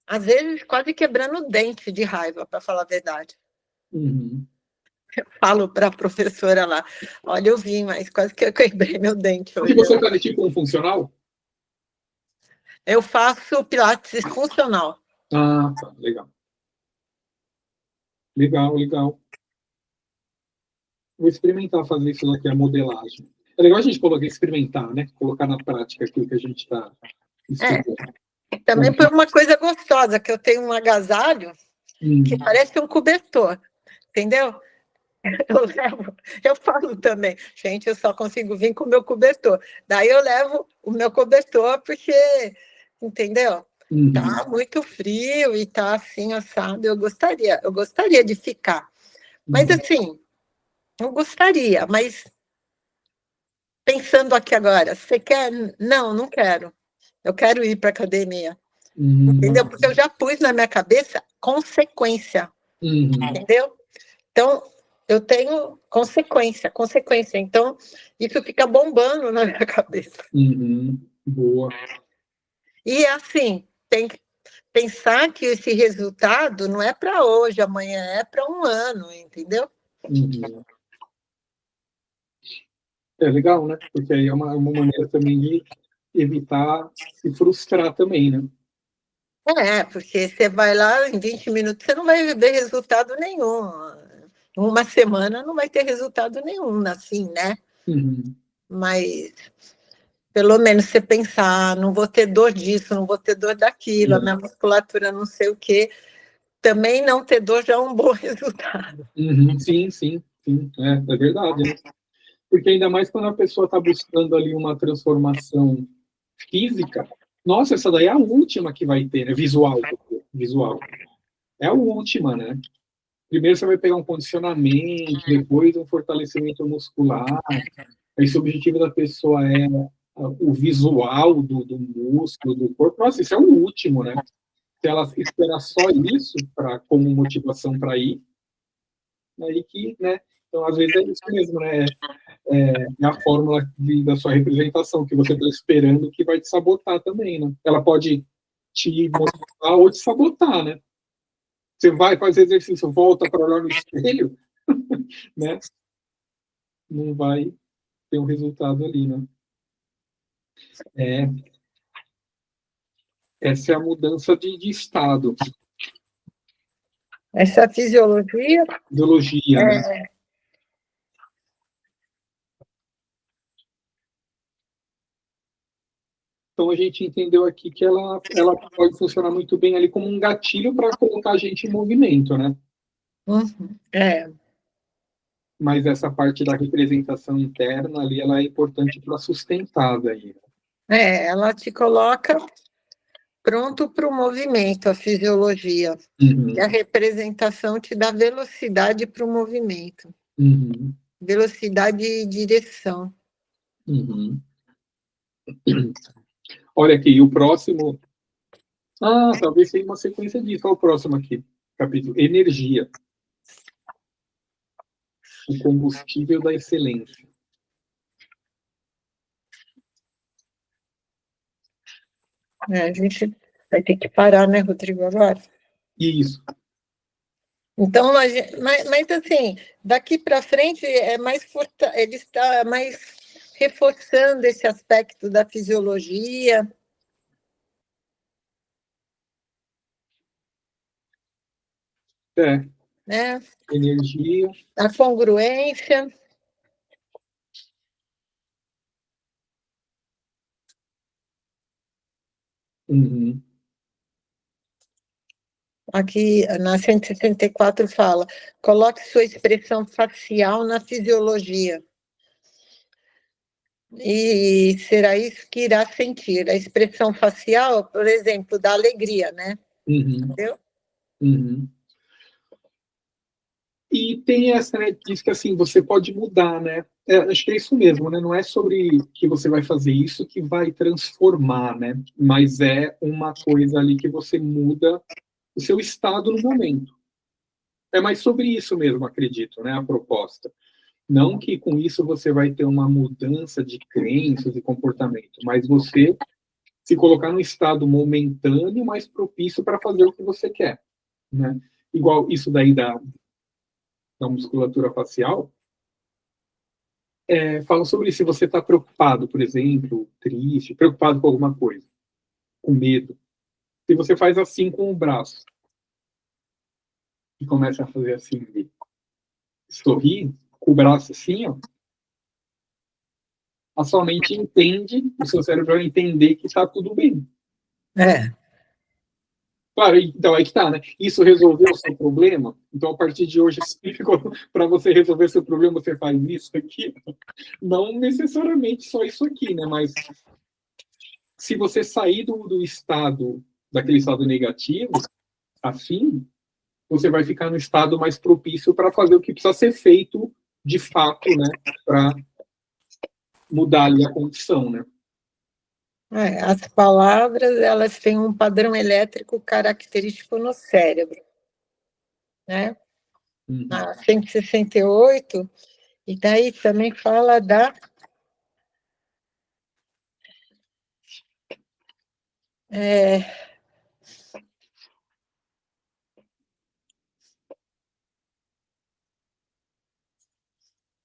às vezes quase quebrando o dente de raiva, para falar a verdade. Eu falo para a professora lá, olha, eu vim, mas quase que eu quebrei meu dente hoje. E você está tipo um funcional? Eu faço pilates funcional. Tá, legal. Legal. Vou experimentar fazer isso daqui, a modelagem. É legal a gente experimentar, né? Colocar na prática aquilo que a gente está estudando. Também foi uma coisa gostosa, que eu tenho um agasalho que parece um cobertor, entendeu? Eu falo também, gente, eu só consigo vir com o meu cobertor. Daí eu levo o meu cobertor, porque, entendeu? Tá muito frio e tá assim, assado. Eu gostaria de ficar. Mas assim, eu gostaria, mas pensando aqui agora, você quer? Não, não quero. Eu quero ir para a academia. Entendeu? Porque eu já pus na minha cabeça consequência. Entendeu? Então, eu tenho consequência. Então, isso fica bombando na minha cabeça. Boa. E assim, tem que pensar que esse resultado não é para hoje, amanhã, é para um ano, entendeu? É legal, né? Porque aí é uma maneira também de evitar se frustrar também, né? Porque você vai lá, em 20 minutos, você não vai ver resultado nenhum. Uma semana não vai ter resultado nenhum, assim, né? Mas pelo menos você pensar, não vou ter dor disso, não vou ter dor daquilo, a minha musculatura não sei o quê. Também não ter dor já é um bom resultado. Sim. É verdade, né? Porque ainda mais quando a pessoa está buscando ali uma transformação física, nossa, essa daí é a última que vai ter, né? Visual. É a última, né? Primeiro você vai pegar um condicionamento, depois um fortalecimento muscular. Aí se o objetivo da pessoa é o visual do músculo, do corpo, nossa, isso é o último, né? Se ela esperar só isso como motivação para ir, aí que, né? Então, às vezes é isso mesmo, né? É a fórmula da sua representação, que você está esperando que vai te sabotar também, né? Ela pode te motivar ou te sabotar, né? Você vai fazer exercício, volta para olhar no espelho, né? Não vai ter um resultado ali, né? Essa é a mudança de estado. Essa fisiologia. Ideologia, né? Então a gente entendeu aqui que ela pode funcionar muito bem ali como um gatilho para colocar a gente em movimento, né? Mas essa parte da representação interna ali, ela é importante para sustentar daí. Ela te coloca pronto para o movimento, a fisiologia. E a representação te dá velocidade para o movimento. Velocidade e direção. Olha aqui, o próximo... talvez seja uma sequência disso. Olha o próximo aqui, capítulo. Energia. O combustível da excelência. A gente vai ter que parar, né, Rodrigo, agora? Isso. Então, mas assim, daqui para frente ele está mais reforçando esse aspecto da fisiologia. Né? Energia. A congruência. Aqui na 164 fala: coloque sua expressão facial na fisiologia. E será isso que irá sentir. A expressão facial, por exemplo, da alegria, né? Entendeu? E tem essa, né, diz que assim, você pode mudar, né? Acho que é isso mesmo, né? Não é sobre que você vai fazer isso que vai transformar, né? Mas é uma coisa ali que você muda o seu estado no momento. É mais sobre isso mesmo, acredito, né? A proposta. Não que com isso você vai ter uma mudança de crenças e comportamento, mas você se colocar num estado momentâneo mais propício para fazer o que você quer, né? Igual isso daí da musculatura facial, fala sobre se você está preocupado, por exemplo, triste, preocupado com alguma coisa, com medo. Se você faz assim com o braço e começa a fazer assim, sorrir com o braço assim, ó, a sua mente entende, o seu cérebro vai entender que está tudo bem. Claro, então aí que tá, né? Isso resolveu o seu problema? Então, a partir de hoje, para você resolver seu problema, você faz isso aqui? Não necessariamente só isso aqui, né? Mas se você sair do estado, daquele estado negativo, assim, você vai ficar no estado mais propício para fazer o que precisa ser feito de fato, né? Para mudar ali a condição, né? As palavras, elas têm um padrão elétrico característico no cérebro, né? Uhum. A 168, e daí também fala da...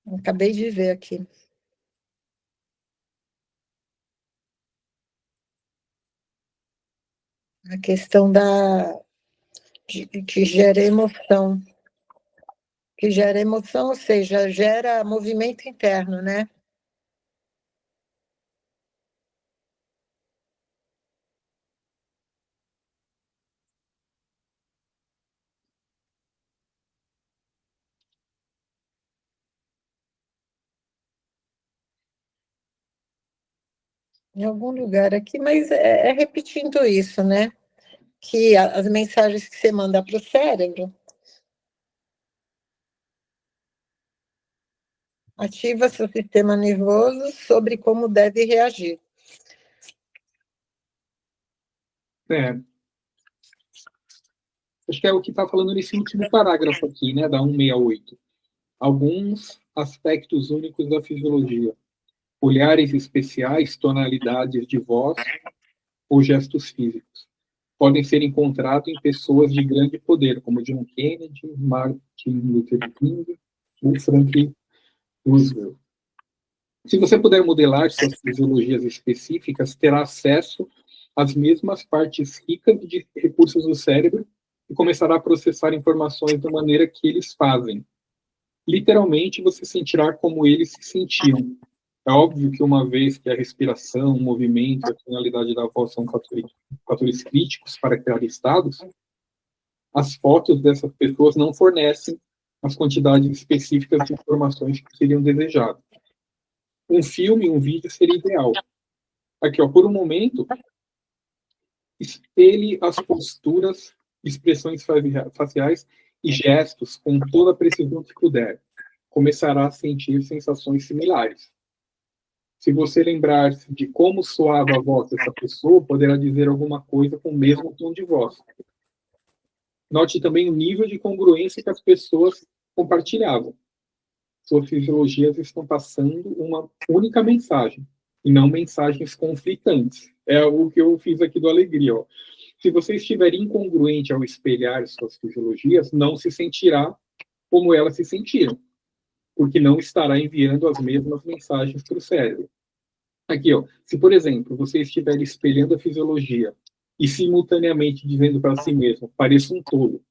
acabei de ver aqui. A questão que gera emoção. Que gera emoção, ou seja, gera movimento interno, né? Em algum lugar aqui, mas é repetindo isso, né? Que as mensagens que você manda para o cérebro ativa seu sistema nervoso sobre como deve reagir. É, acho que é o que está falando nesse último parágrafo aqui, né, da 168. Alguns aspectos únicos da fisiologia. Olhares especiais, tonalidades de voz ou gestos físicos. Podem ser encontrados em pessoas de grande poder, como John Kennedy, Martin Luther King ou Franklin Roosevelt. Se você puder modelar suas fisiologias específicas, terá acesso às mesmas partes ricas de recursos do cérebro e começará a processar informações da maneira que eles fazem. Literalmente, você sentirá como eles se sentiam. É óbvio que uma vez que a respiração, o movimento e a tonalidade da voz são fatores críticos para criar estados, as fotos dessas pessoas não fornecem as quantidades específicas de informações que seriam desejadas. Um filme, um vídeo seria ideal. Aqui, ó, por um momento, espelhe as posturas, expressões faciais e gestos com toda a precisão que puder. Começará a sentir sensações similares. Se você lembrar-se de como soava a voz dessa pessoa, poderá dizer alguma coisa com o mesmo tom de voz. Note também o nível de congruência que as pessoas compartilhavam. Suas fisiologias estão passando uma única mensagem, e não mensagens conflitantes. É o que eu fiz aqui do Alegria. Ó. Se você estiver incongruente ao espelhar suas fisiologias, não se sentirá como elas se sentiram, porque não estará enviando as mesmas mensagens para o cérebro. Aqui, ó, se por exemplo você estiver espelhando a fisiologia e simultaneamente dizendo para si mesmo, pareço um tolo,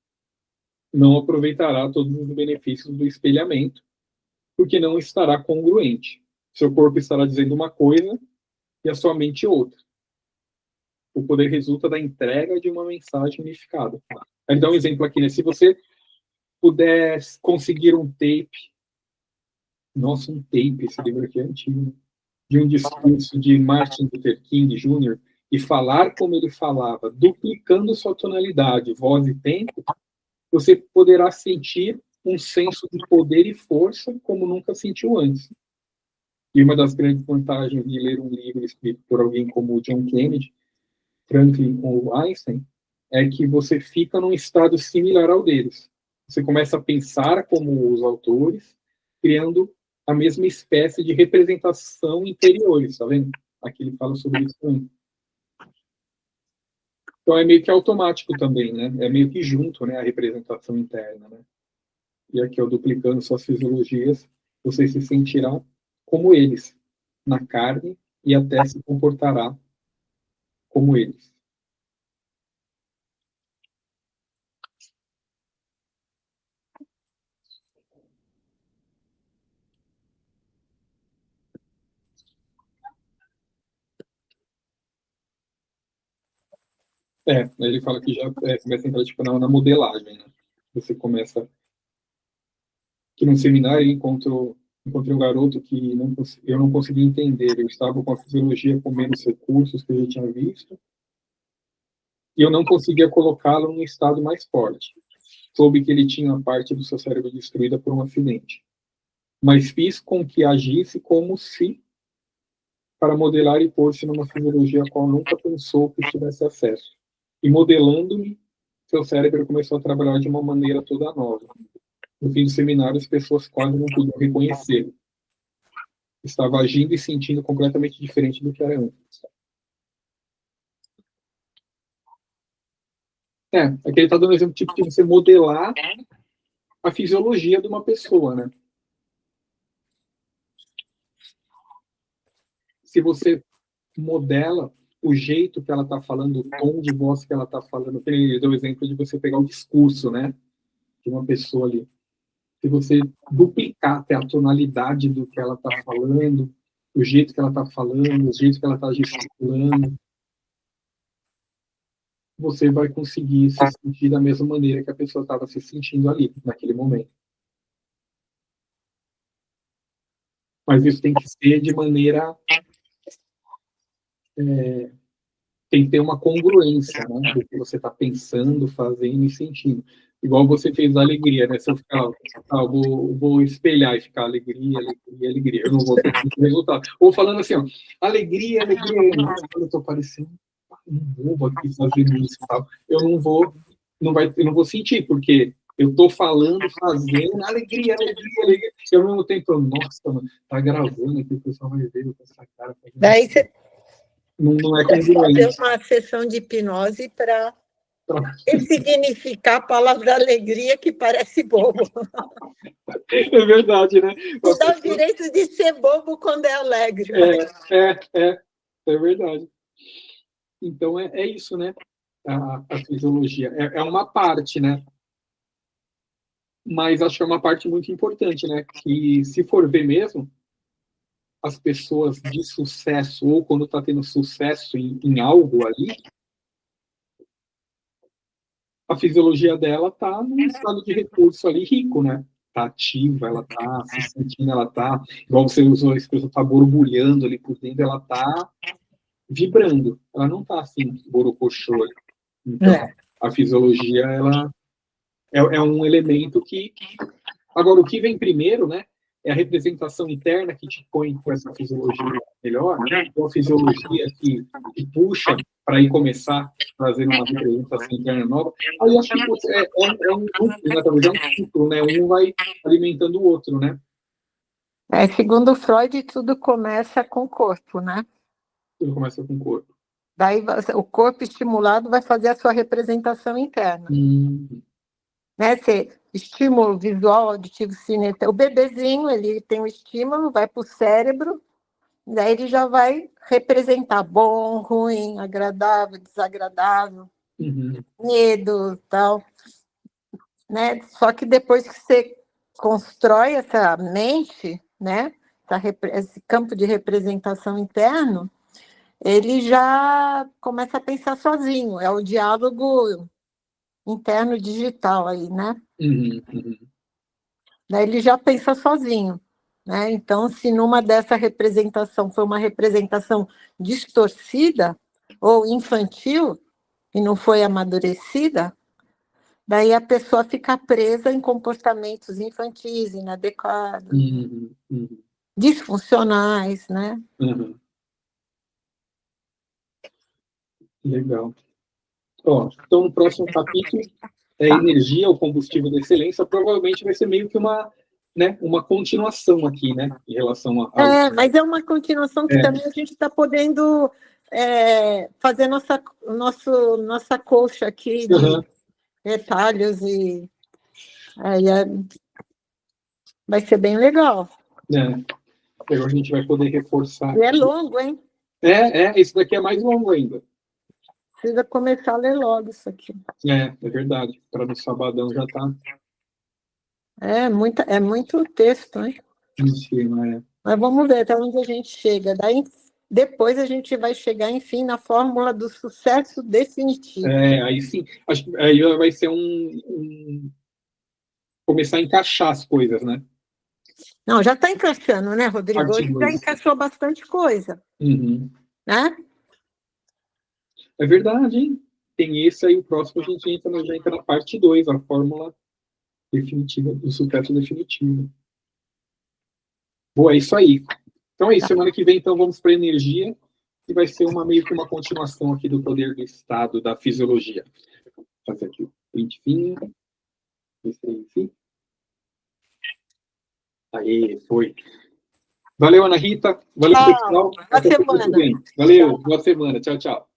não aproveitará todos os benefícios do espelhamento, porque não estará congruente. Seu corpo estará dizendo uma coisa e a sua mente outra. O poder resulta da entrega de uma mensagem unificada. Ele dá um exemplo aqui, né? Se você puder conseguir um tape, nossa, um tape, esse livro aqui é antigo, né? De um discurso de Martin Luther King Jr. e falar como ele falava, duplicando sua tonalidade, voz e tempo, você poderá sentir um senso de poder e força como nunca sentiu antes. E uma das grandes vantagens de ler um livro escrito por alguém como John Kennedy, Franklin ou Einstein, é que você fica num estado similar ao deles. Você começa a pensar como os autores, criando a mesma espécie de representação interior, está vendo? Aqui ele fala sobre isso também. Então é meio que automático também, né? É meio que junto, né, a representação interna, né? E aqui, ó, duplicando suas fisiologias, você se sentirá como eles, na carne, e até se comportará como eles. Ele fala que já começa a entrar tipo, na modelagem, né? Você começa... Que no seminário encontrei um garoto que eu não conseguia entender. Eu estava com a fisiologia com menos recursos que eu já tinha visto, e eu não conseguia colocá-lo num estado mais forte. Soube que ele tinha parte do seu cérebro destruída por um acidente. Mas fiz com que agisse como se para modelar e pôr-se numa fisiologia a qual nunca pensou que tivesse acesso. E modelando-me, seu cérebro começou a trabalhar de uma maneira toda nova. No fim do seminário, as pessoas quase não podiam reconhecê-lo. Estava agindo e sentindo completamente diferente do que era antes. Aqui ele está dando um exemplo tipo de você modelar a fisiologia de uma pessoa, né? Se você modela o jeito que ela está falando, o tom de voz que ela está falando, ele deu o exemplo de você pegar o discurso, né, de uma pessoa ali. Se você duplicar até a tonalidade do que ela está falando, o jeito que ela está falando, o jeito que ela está gesticulando, você vai conseguir se sentir da mesma maneira que a pessoa estava se sentindo ali, naquele momento. Mas isso tem que ser de maneira... tem que ter uma congruência, né, do que você está pensando, fazendo e sentindo. Igual você fez da alegria, né? Se eu ficar, vou espelhar e ficar alegria, alegria, alegria. Eu não vou ter resultado. Ou falando assim, ó, alegria, alegria. Eu estou parecendo um bobo aqui fazendo isso e tal. Eu não vou sentir, porque eu estou falando, fazendo, alegria, alegria, alegria. E ao mesmo tempo, nossa, mano, tá gravando aqui, o pessoal vai ver com essa cara. Daí você não é fazer uma sessão de hipnose para ressignificar a palavra alegria, que parece bobo. É verdade, né? Você dá o direito de ser bobo quando é alegre. É verdade. Então, é isso, né? A fisiologia. É uma parte, né? Mas acho que é uma parte muito importante, né? Que, se for ver mesmo, as pessoas de sucesso, ou quando está tendo sucesso em algo ali, a fisiologia dela está num estado de recurso ali rico, né? Está ativa, ela está se sentindo, ela está, igual você usou a expressão, está borbulhando ali por dentro, ela está vibrando, ela não está assim, borocochô. Então, a fisiologia, ela é um elemento que... Agora, o que vem primeiro, né? É a representação interna que te põe com essa fisiologia melhor, né? Ou a fisiologia que te puxa para ir começar fazendo uma representação interna nova. Aí acho que é um núcleo, né? Talvez é um ciclo, né? Um vai alimentando o outro, né? Segundo Freud, tudo começa com o corpo, né? Tudo começa com o corpo. Daí o corpo estimulado vai fazer a sua representação interna. Né? Estímulo visual, auditivo, cinético. O bebezinho, ele tem um estímulo, vai para o cérebro, daí ele já vai representar bom, ruim, agradável, desagradável, medo, tal. Né? Só que depois que você constrói essa mente, né? Esse campo de representação interno, ele já começa a pensar sozinho. É o diálogo interno digital aí, né? Daí ele já pensa sozinho, né? Então, se numa dessa representação foi uma representação distorcida ou infantil e não foi amadurecida, daí a pessoa fica presa em comportamentos infantis, inadequados, disfuncionais, né? Legal. Então, no próximo capítulo, energia, o combustível da excelência, provavelmente vai ser meio que uma continuação aqui, né? Em relação a... mas é uma continuação que também a gente está podendo fazer nossa colcha aqui de retalhos e vai ser bem legal. Agora a gente vai poder reforçar. E é longo, hein? Esse daqui é mais longo ainda. Precisa começar a ler logo isso aqui. É verdade. Para no sabadão já está. É muito texto, hein? Em cima, Mas vamos ver até onde a gente chega. Daí, depois a gente vai chegar, enfim, na fórmula do sucesso definitivo. Aí sim, acho que aí vai ser começar a encaixar as coisas, né? Não, já está encaixando, né, Rodrigo? Hoje já encaixou bastante coisa. Uhum. Né? É verdade, hein? Tem esse aí, o próximo a gente já entra na parte 2, a fórmula definitiva, do sucesso definitivo. Boa, é isso aí. Então é isso, semana que vem, então, vamos para a energia, que vai ser meio que uma continuação aqui do poder do Estado, da fisiologia. Vou fazer aqui o printzinho. Aí, foi. Valeu, Ana Rita. Valeu, pessoal. Boa semana. Valeu, boa semana. Tchau, tchau.